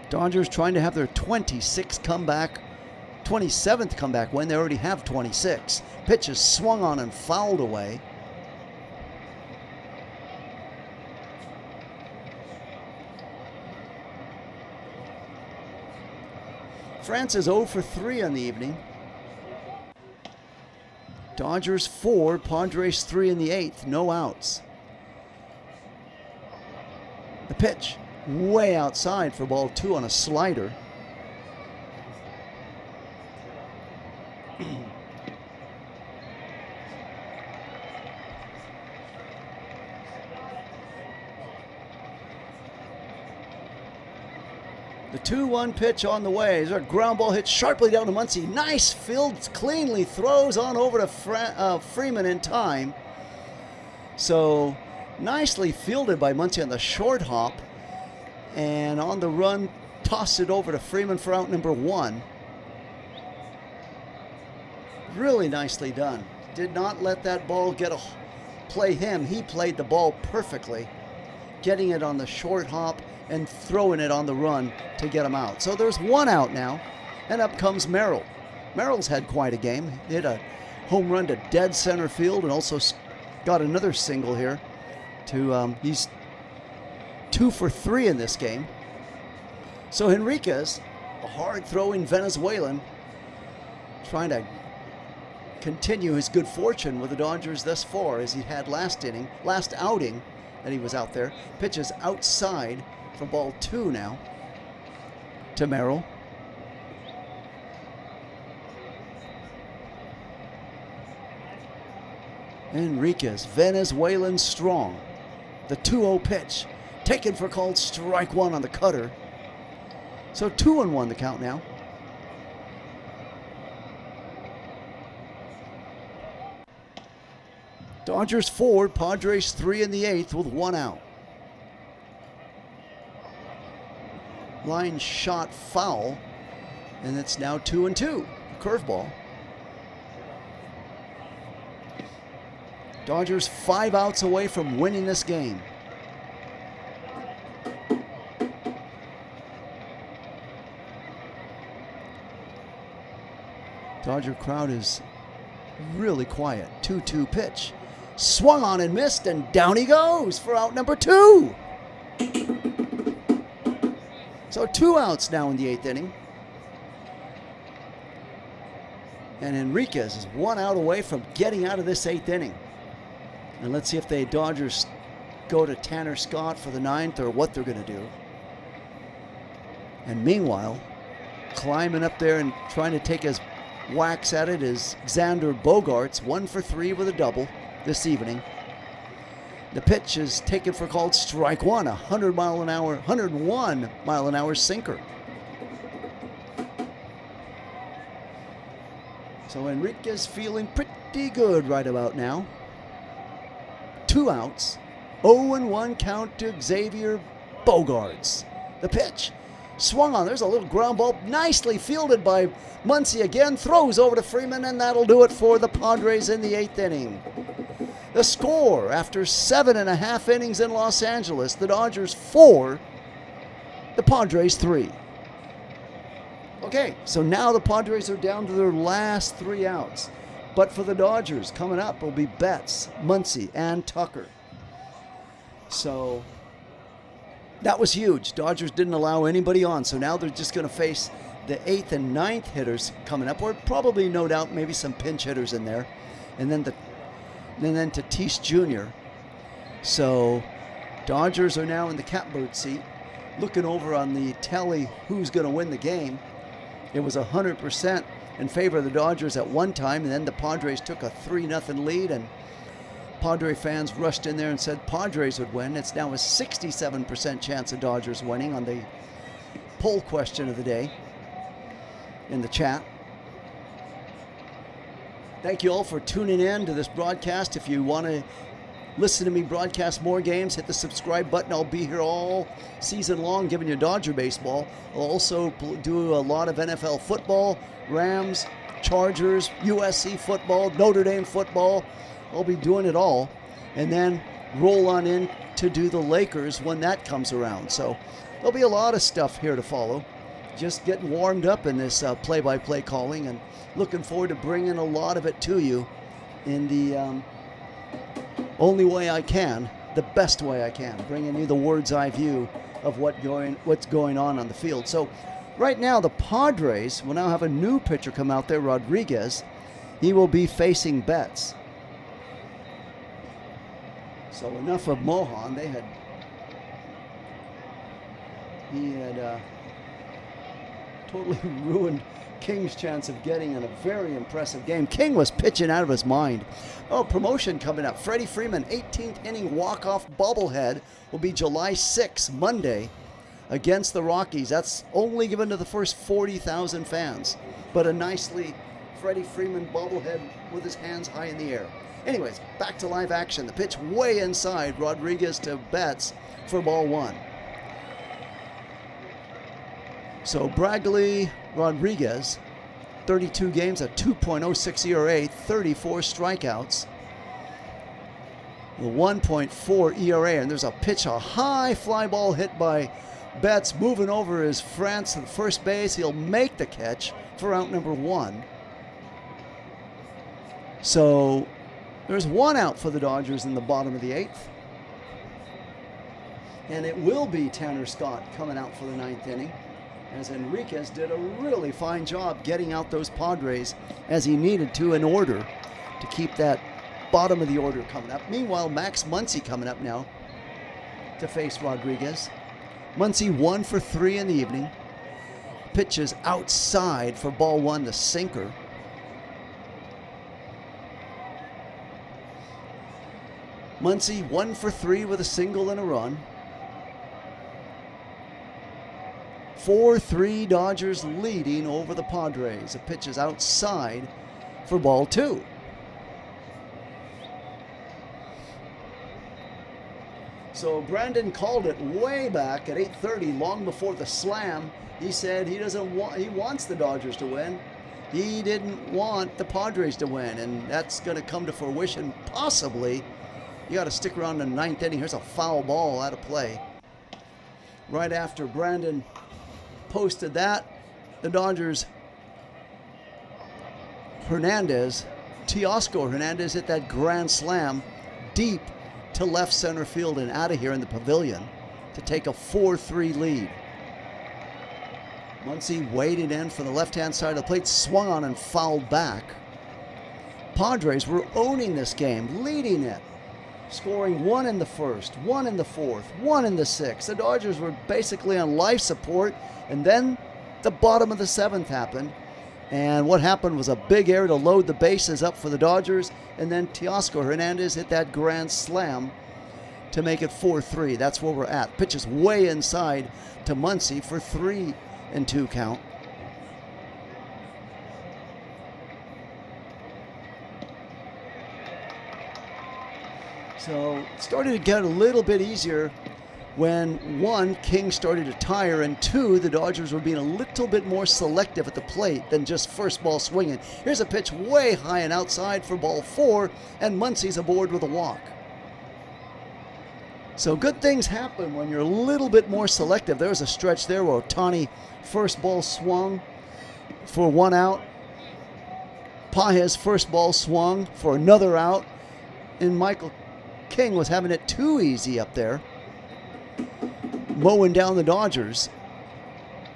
Dodgers trying to have their 27th comeback win. They already have 26. Pitch is swung on and fouled away. France is 0 for 3 on the evening. Dodgers 4, Padres 3 in the 8th, no outs. The pitch way outside for ball 2 on a slider. The 2-1 pitch on the way. There's a ground ball hit sharply down to Muncy. Nice field, cleanly throws on over to Freeman in time. So nicely fielded by Muncy on the short hop. And on the run, tossed it over to Freeman for out number 1. Really nicely done. Did not let that ball play him. He played the ball perfectly, getting it on the short hop and throwing it on the run to get him out. So there's 1 out now, and up comes Merrill. Merrill's had quite a game. He hit a home run to dead center field and also got another single here. He's 2 for 3 in this game. So Henriquez, a hard-throwing Venezuelan, trying to continue his good fortune with the Dodgers thus far, as he had last outing that he was out there. Pitches outside for ball 2 now to Merrill. Henriquez, Venezuelan strong. The 2-0 pitch, taken for called strike 1 on the cutter. So 2-1 the count now. Dodgers 4, Padres 3 in the 8th with 1 out. Line shot foul, and it's now 2-2. Curveball. Dodgers 5 outs away from winning this game. Dodger crowd is really quiet. 2-2 pitch. Swung on and missed, and down he goes for out number 2. So 2 outs now in the 8th inning. And Henriquez is 1 out away from getting out of this 8th inning. And let's see if the Dodgers go to Tanner Scott for the 9th or what they're going to do. And meanwhile, climbing up there and trying to take his whacks at it is Xander Bogaerts, 1 for 3 with a double this evening. The pitch is taken for called strike 1, 101-mile-an-hour sinker. So Henriquez feeling pretty good right about now. 2 outs, 0-1 count to Xavier Bogaerts. The pitch Swung on. There's a little ground ball. Nicely fielded by Muncy again. Throws over to Freeman, and that'll do it for the Padres in the 8th inning. The score after 7.5 innings in Los Angeles, the Dodgers 4, the Padres 3. Okay, so now the Padres are down to their last 3 outs. But for the Dodgers, coming up will be Betts, Muncy, and Tucker. So that was huge. Dodgers didn't allow anybody on, so now they're just going to face the 8th and 9th hitters coming up, or probably, no doubt, maybe some pinch hitters in there, and then Tatis Jr. So Dodgers are now in the catbird seat, looking over on the tally who's going to win the game. It was 100% in favor of the Dodgers at one time, and then the Padres took a 3-0 lead, and Padre fans rushed in there and said Padres would win. It's now a 67% chance of Dodgers winning on the poll question of the day in the chat. Thank you all for tuning in to this broadcast. If you want to listen to me broadcast more games, hit the subscribe button. I'll be here all season long giving you Dodger baseball. I'll also do a lot of NFL football, Rams, Chargers, USC football, Notre Dame football. I'll be doing it all, and then roll on in to do the Lakers when that comes around. So there'll be a lot of stuff here to follow. Just getting warmed up in this play-by-play calling, and looking forward to bringing a lot of it to you in the only way I can, the best way I can, bringing you the bird's eye view of what's going on the field. So right now the Padres will now have a new pitcher come out there, Rodriguez. He will be facing Betts. So enough of Mohan. He had totally ruined King's chance of getting in a very impressive game. King was pitching out of his mind. Oh, promotion coming up. Freddie Freeman, 18th inning walk-off bobblehead, will be July 6th, Monday, against the Rockies. That's only given to the first 40,000 fans. But a nicely Freddie Freeman bobblehead with his hands high in the air. Anyways, back to live action. The pitch way inside. Rodriguez to Betts for ball 1. So Bradley Rodriguez, 32 games, a 2.06 ERA, 34 strikeouts, a 1.4 ERA, and there's a pitch, a high fly ball hit by Betts, moving over his France to the first base. He'll make the catch for out number 1. So there's 1 out for the Dodgers in the bottom of the 8th. And it will be Tanner Scott coming out for the 9th inning, as Enriquez did a really fine job getting out those Padres as he needed to in order to keep that bottom of the order coming up. Meanwhile, Max Muncy coming up now to face Rodriguez. Muncy 1 for 3 in the evening. Pitches outside for ball 1, the sinker. Muncy 1 for 3 with a single and a run. 4-3 Dodgers leading over the Padres. The pitch is outside for ball 2. So Brandon called it way back at 8:30, long before the slam. He said he wants the Dodgers to win. He didn't want the Padres to win, and that's going to come to fruition possibly. You got to stick around the 9th inning. Here's a foul ball out of play. Right after Brandon posted that, the Dodgers, Teoscar Hernandez hit that grand slam deep to left center field and out of here in the pavilion to take a 4-3 lead. Muncy waded in for the left-hand side of the plate, swung on and fouled back. Padres were owning this game, leading it, scoring 1 in the first, 1 in the fourth, 1 in the sixth. The Dodgers were basically on life support, and then the bottom of the 7th happened. And what happened was a big error to load the bases up for the Dodgers, and then Teoscar Hernandez hit that grand slam to make it 4-3. That's where we're at. Pitch is way inside to Muncy for 3-2 count. So it started to get a little bit easier when one, King started to tire, and two, the Dodgers were being a little bit more selective at the plate than just first ball swinging. Here's a pitch way high and outside for ball 4, and Muncy's aboard with a walk. So good things happen when you're a little bit more selective. There was a stretch there where Ohtani first ball swung for 1 out. Pages first ball swung for another out, and Michael King was having it too easy up there, mowing down the Dodgers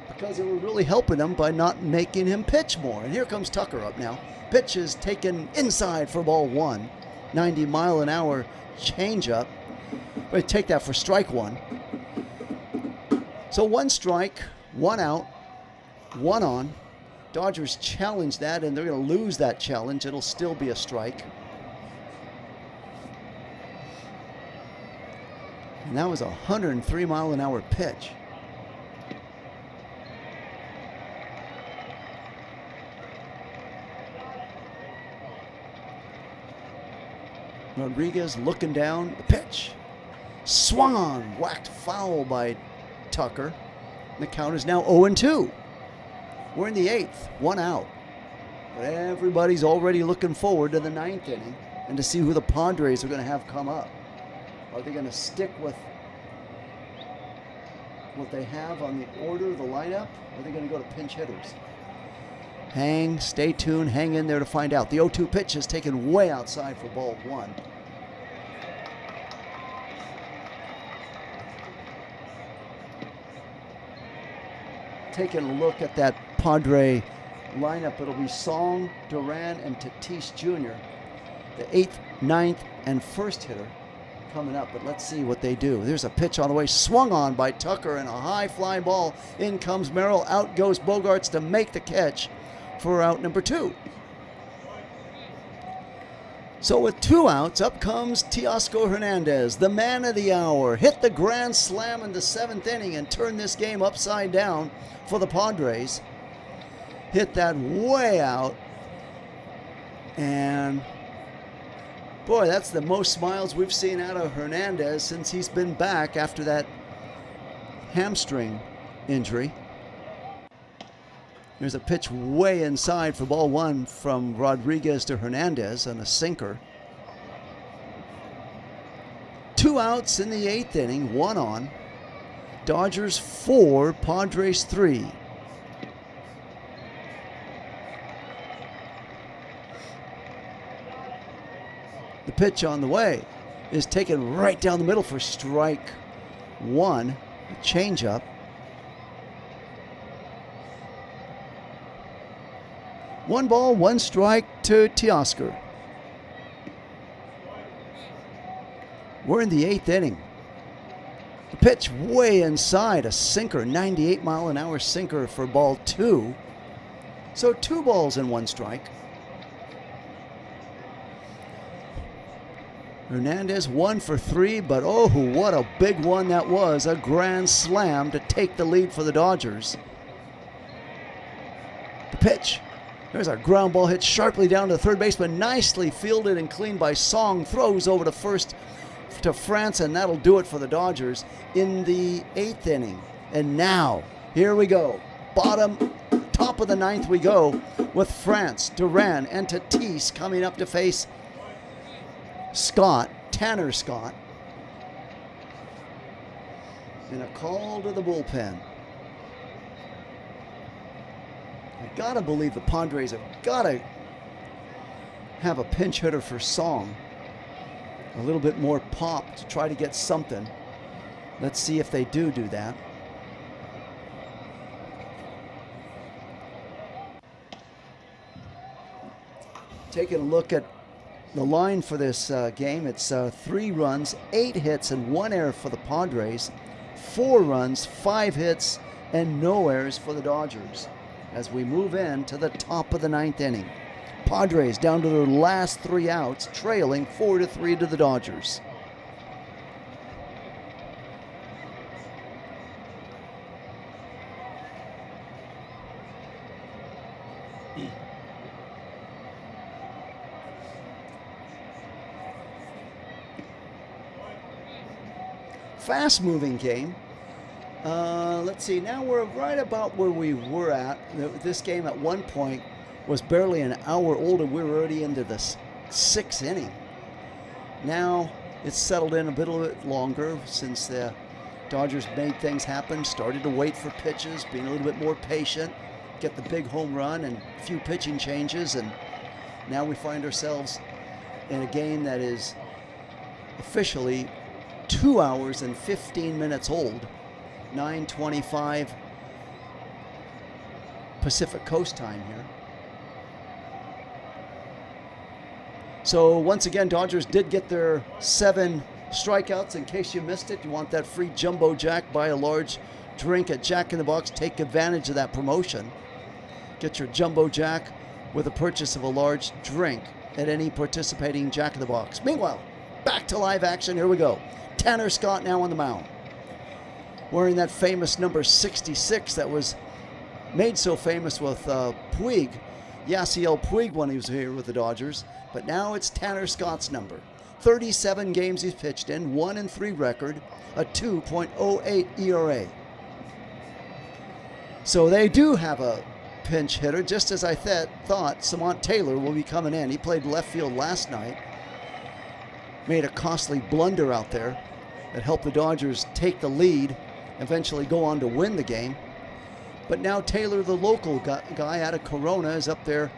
because they were really helping him by not making him pitch more. And here comes Tucker up now. Pitch is taken inside for ball 1. 90-mile-an-hour changeup. We take that for strike 1. So 1 strike, 1 out, 1 on. Dodgers challenge that, and they're going to lose that challenge. It'll still be a strike. And that was a 103-mile-an-hour pitch. Rodriguez looking down, the pitch. Swung on, whacked foul by Tucker. The count is now 0-2. We're in the 8th, 1 out. But everybody's already looking forward to the 9th inning and to see who the Padres are going to have come up. Are they going to stick with what they have on the order of the lineup? Or are they going to go to pinch hitters? Stay tuned, hang in there to find out. The 0-2 pitch is taken way outside for ball 1. Taking a look at that Padre lineup, it'll be Song, Duran, and Tatis Jr. The 8th, 9th, and 1st hitter coming up, but let's see what they do. There's a pitch on the way, swung on by Tucker, and a high fly ball. In comes Merrill, out goes Bogarts to make the catch for out number 2. So with 2 outs, up comes Teoscar Hernandez, the man of the hour. Hit the grand slam in the 7th inning and turned this game upside down for the Padres. Hit that way out. And boy, that's the most smiles we've seen out of Hernandez since he's been back after that hamstring injury. There's a pitch way inside for ball 1 from Rodriguez to Hernandez on a sinker. 2 outs in the 8th inning, 1 on. Dodgers 4, Padres 3. The pitch on the way is taken right down the middle for strike 1, a changeup. 1 ball, 1 strike to Teoscar. We're in the 8th inning. The pitch way inside, a sinker, 98-mile-an-hour sinker for ball 2. So 2 balls and 1 strike. Hernandez 1 for 3, but oh, what a big one that was. A grand slam to take the lead for the Dodgers. The pitch. There's a ground ball hit sharply down to the third baseman. Nicely fielded and cleaned by Song. Throws over to first to France, and that'll do it for the Dodgers in the 8th inning. And now, here we go. Top of the 9th we go with France, Duran, and Tatis coming up to face Tanner Scott, in a call to the bullpen. I gotta believe the Padres have gotta have a pinch hitter for Song. A little bit more pop to try to get something. Let's see if they do that. Taking a look at the line for this game, it's 3 runs, 8 hits, and 1 error for the Padres. 4 runs, 5 hits, and no errors for the Dodgers as we move in to the top of the 9th inning. Padres down to their last 3 outs, trailing 4-3 to the Dodgers. fast-moving game. Let's see, now we're right about where we were at. This game at one point was barely an hour old, and we were already into the sixth inning. Now it's settled in a bit longer since the Dodgers made things happen, started to wait for pitches, being a little bit more patient, get the big home run and a few pitching changes, and now we find ourselves in a game that is officially 2 hours and 15 minutes old, 9:25 Pacific Coast time here. So once again, Dodgers did get their 7 strikeouts. In case you missed it, you want that free Jumbo Jack, buy a large drink at Jack in the Box. Take advantage of that promotion. Get your Jumbo Jack with a purchase of a large drink at any participating Jack in the Box. Meanwhile, back to live action. Here we go. Tanner Scott now on the mound, wearing that famous number 66 that was made so famous with Puig, Yasiel Puig, when he was here with the Dodgers. But now it's Tanner Scott's number. 37 games he's pitched in, 1-3 record, a 2.08 ERA. So they do have a pinch hitter, just as I thought. Samant Taylor will be coming in. He played left field last night. Made a costly blunder out there that helped the Dodgers take the lead, eventually go on to win the game. But now Taylor, the local guy out of Corona, is up there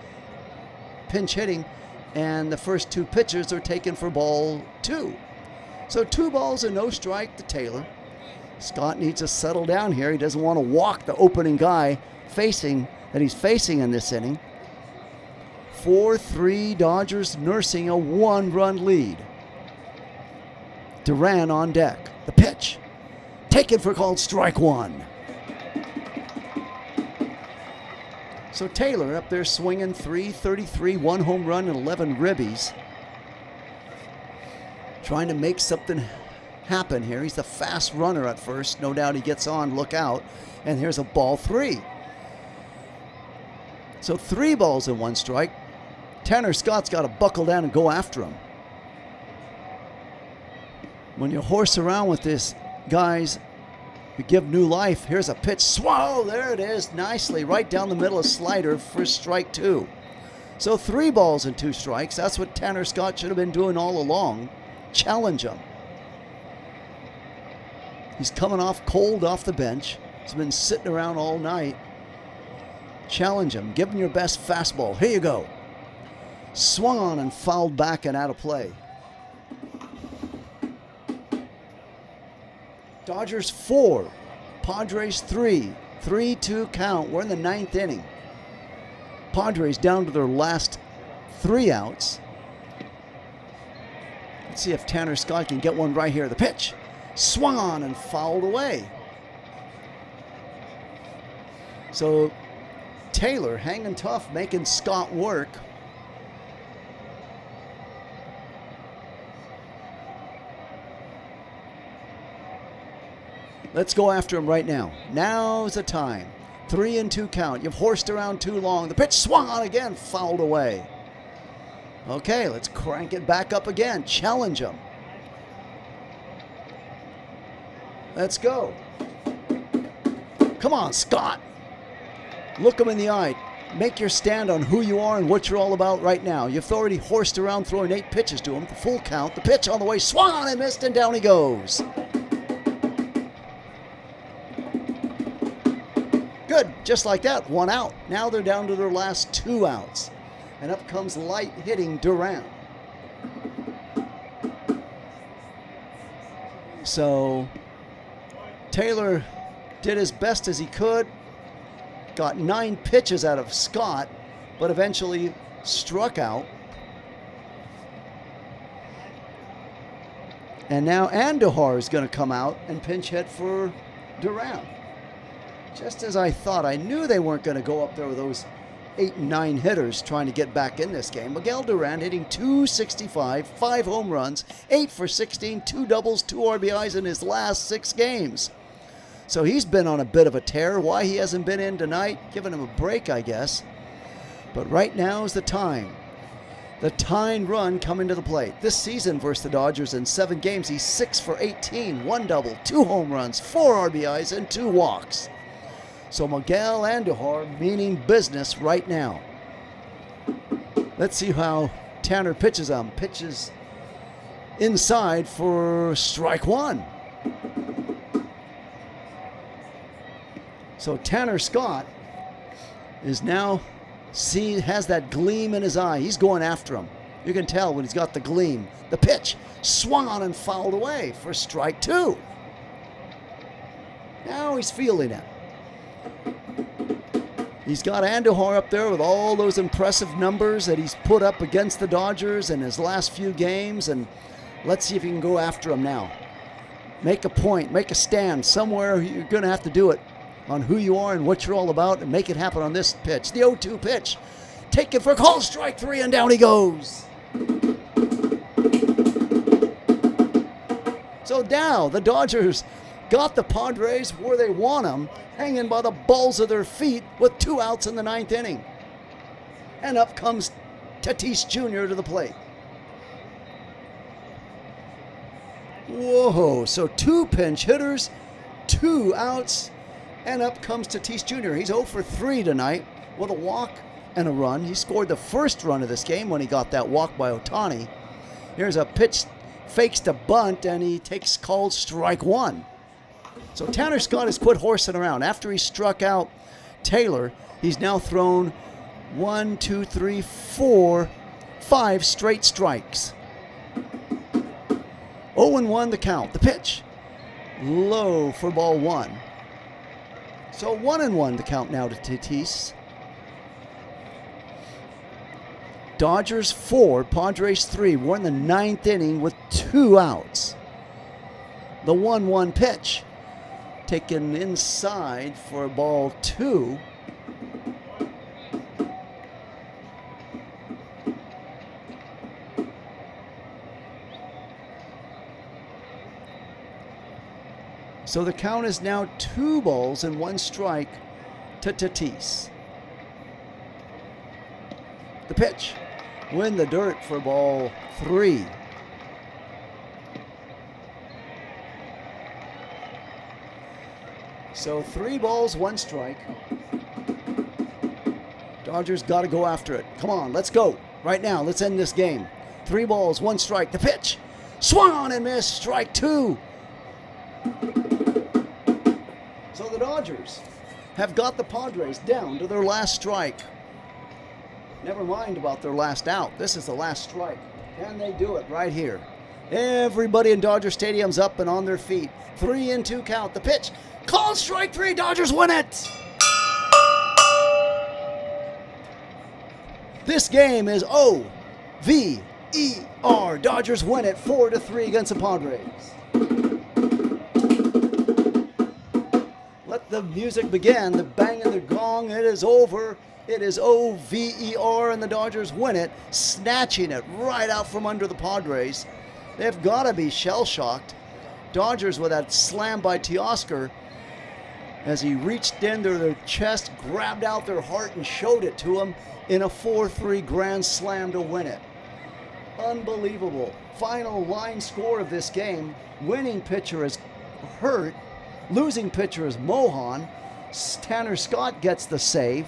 pinch hitting, and the first 2 pitches are taken for ball 2. So 2 balls and no strike to Taylor. Scott needs to settle down here. He doesn't want to walk the opening guy he's facing in this inning. 4-3 Dodgers nursing a 1-run lead. Duran on deck. The pitch. Taken for called strike 1. So Taylor up there swinging .333, 1 home run and 11 ribbies. Trying to make something happen here. He's the fast runner at first. No doubt he gets on. Look out. And here's a ball 3. So 3 balls and 1 strike. Tanner Scott's got to buckle down and go after him. When you horse around with this, guys, you give new life. Here's a pitch. Swallow. There it is. Nicely. Right down the middle of slider for strike 2. So 3 balls and 2 strikes. That's what Tanner Scott should have been doing all along. Challenge him. He's coming off cold off the bench. He's been sitting around all night. Challenge him. Give him your best fastball. Here you go. Swung on and fouled back and out of play. Dodgers 4, Padres 3, 3-2 count. We're in the 9th inning. Padres down to their last 3 outs. Let's see if Tanner Scott can get one right here. The pitch swung on and fouled away. So Taylor hanging tough, making Scott work. Let's go after him right now. Now's the time. 3-2 count. You've horsed around too long. The pitch swung on again, fouled away. Okay, let's crank it back up again. Challenge him. Let's go. Come on, Scott. Look him in the eye. Make your stand on who you are and what you're all about right now. You've already horsed around throwing 8 pitches to him. The full count. The pitch on the way. Swung on and missed, and down he goes. Good, just like that, 1 out. Now they're down to their last 2 outs. And up comes light hitting Duran. So Taylor did as best as he could. Got 9 pitches out of Scott, but eventually struck out. And now Andujar is going to come out and pinch hit for Duran. Just as I thought. I knew they weren't going to go up there with those 8 and 9 hitters trying to get back in this game. Miguel Duran hitting .265, 5 home runs, 8 for 16, 2 doubles, 2 RBIs in his last 6 games. So he's been on a bit of a tear. Why he hasn't been in tonight, giving him a break, I guess. But right now is the time. The tying run coming to the plate. This season versus the Dodgers in 7 games, he's 6 for 18, 1 double, 2 home runs, 4 RBIs, and 2 walks. So Miguel Andujar meaning business right now. Let's see how Tanner pitches him. Pitches inside for strike 1. So Tanner Scott is now has that gleam in his eye. He's going after him. You can tell when he's got the gleam. The pitch swung on and fouled away for strike 2. Now he's feeling it. He's got Andujar up there with all those impressive numbers that he's put up against the Dodgers in his last few games, and let's see if he can go after him now. Make a point, make a stand. Somewhere you're going to have to do it on who you are and what you're all about, and make it happen on this pitch. The 0-2 pitch. Taken for a call, strike 3, and down he goes. So now the Dodgers got the Padres where they want them, hanging by the balls of their feet with 2 outs in the 9th inning. And up comes Tatis Jr. to the plate. Whoa, so 2 pinch hitters, 2 outs, and up comes Tatis Jr. He's 0 for 3 tonight with a walk and a run. He scored the first run of this game when he got that walk by Ohtani. Here's a pitch, fakes to bunt, and he takes called strike 1. So Tanner Scott has quit horsing around. After he struck out Taylor, he's now thrown 1, 2, 3, 4, 5 straight strikes. 0-1 the count. The pitch, low for ball 1. So 1-1 the count now to Tatis. Dodgers 4, Padres 3. We're in the 9th inning with 2 outs. The 1-1 pitch, taken inside for ball 2. So the count is now 2 balls and 1 strike to Tatis. The pitch, win the dirt for ball 3. So 3 balls, 1 strike. Dodgers got to go after it. Come on, let's go. Right now, let's end this game. 3 balls, 1 strike. The pitch, swung on and missed, strike 2. So the Dodgers have got the Padres down to their last strike. Never mind about their last out. This is the last strike. Can they do it right here? Everybody in Dodger Stadium's up and on their feet. 3-2 count. The pitch, called strike 3. Dodgers win it. This game is O-V-E-R. Dodgers win it 4-3 against the Padres. Let the music begin. The bang and the gong. It is over. It is O-V-E-R, and the Dodgers win it, snatching it right out from under the Padres. They've got to be shell-shocked. Dodgers with that slam by Teoscar as he reached into their chest, grabbed out their heart, and showed it to them in a 4-3 grand slam to win it. Unbelievable. Final line score of this game. Winning pitcher is Hurt. Losing pitcher is Mohan. Tanner Scott gets the save.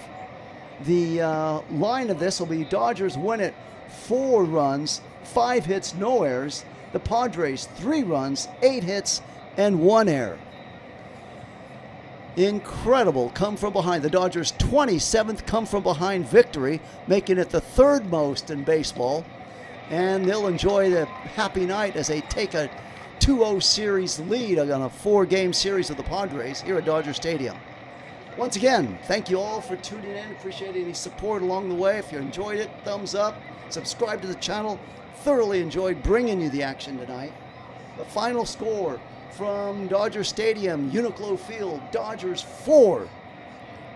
The line of this will be Dodgers win it 4 runs, 5 hits, no errors. The Padres 3 runs, 8 hits, and 1 error. Incredible come from behind. The Dodgers' 27th come from behind victory, making it the 3rd most in baseball. And they'll enjoy the happy night as they take a 2-0 series lead on a 4-game series of the Padres here at Dodger Stadium. Once again, thank you all for tuning in. Appreciate any support along the way. If you enjoyed it, thumbs up. Subscribe to the channel. Thoroughly enjoyed bringing you the action tonight. The final score from Dodger Stadium, Uniqlo Field, Dodgers 4,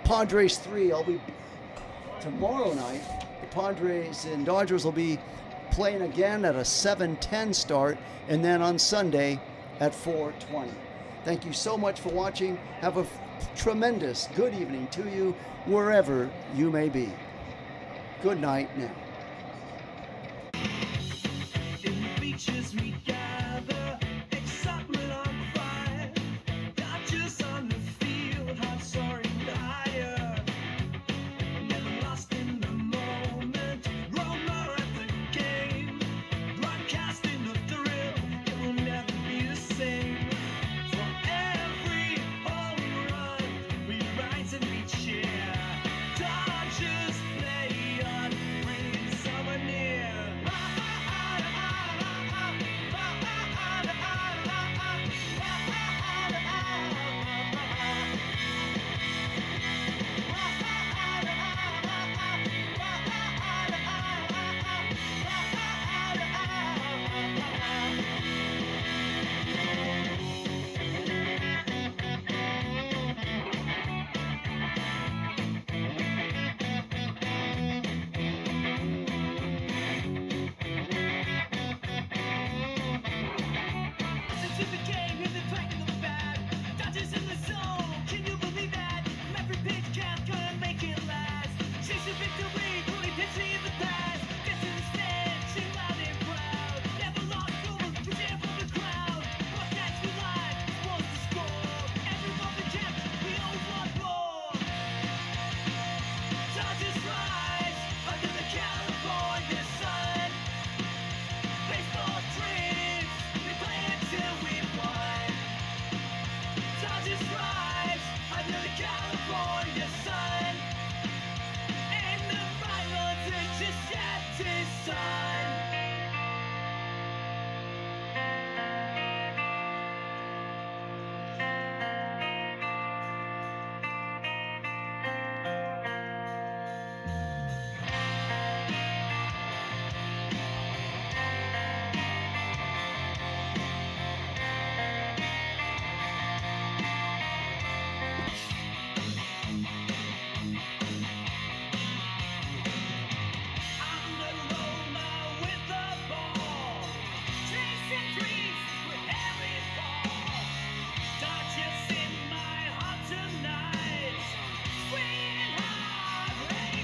Padres 3. I'll be tomorrow night. The Padres and Dodgers will be playing again at a 7:10 start, and then on Sunday at 4:20. Thank you so much for watching. Have a tremendous good evening to you wherever you may be. Good night now.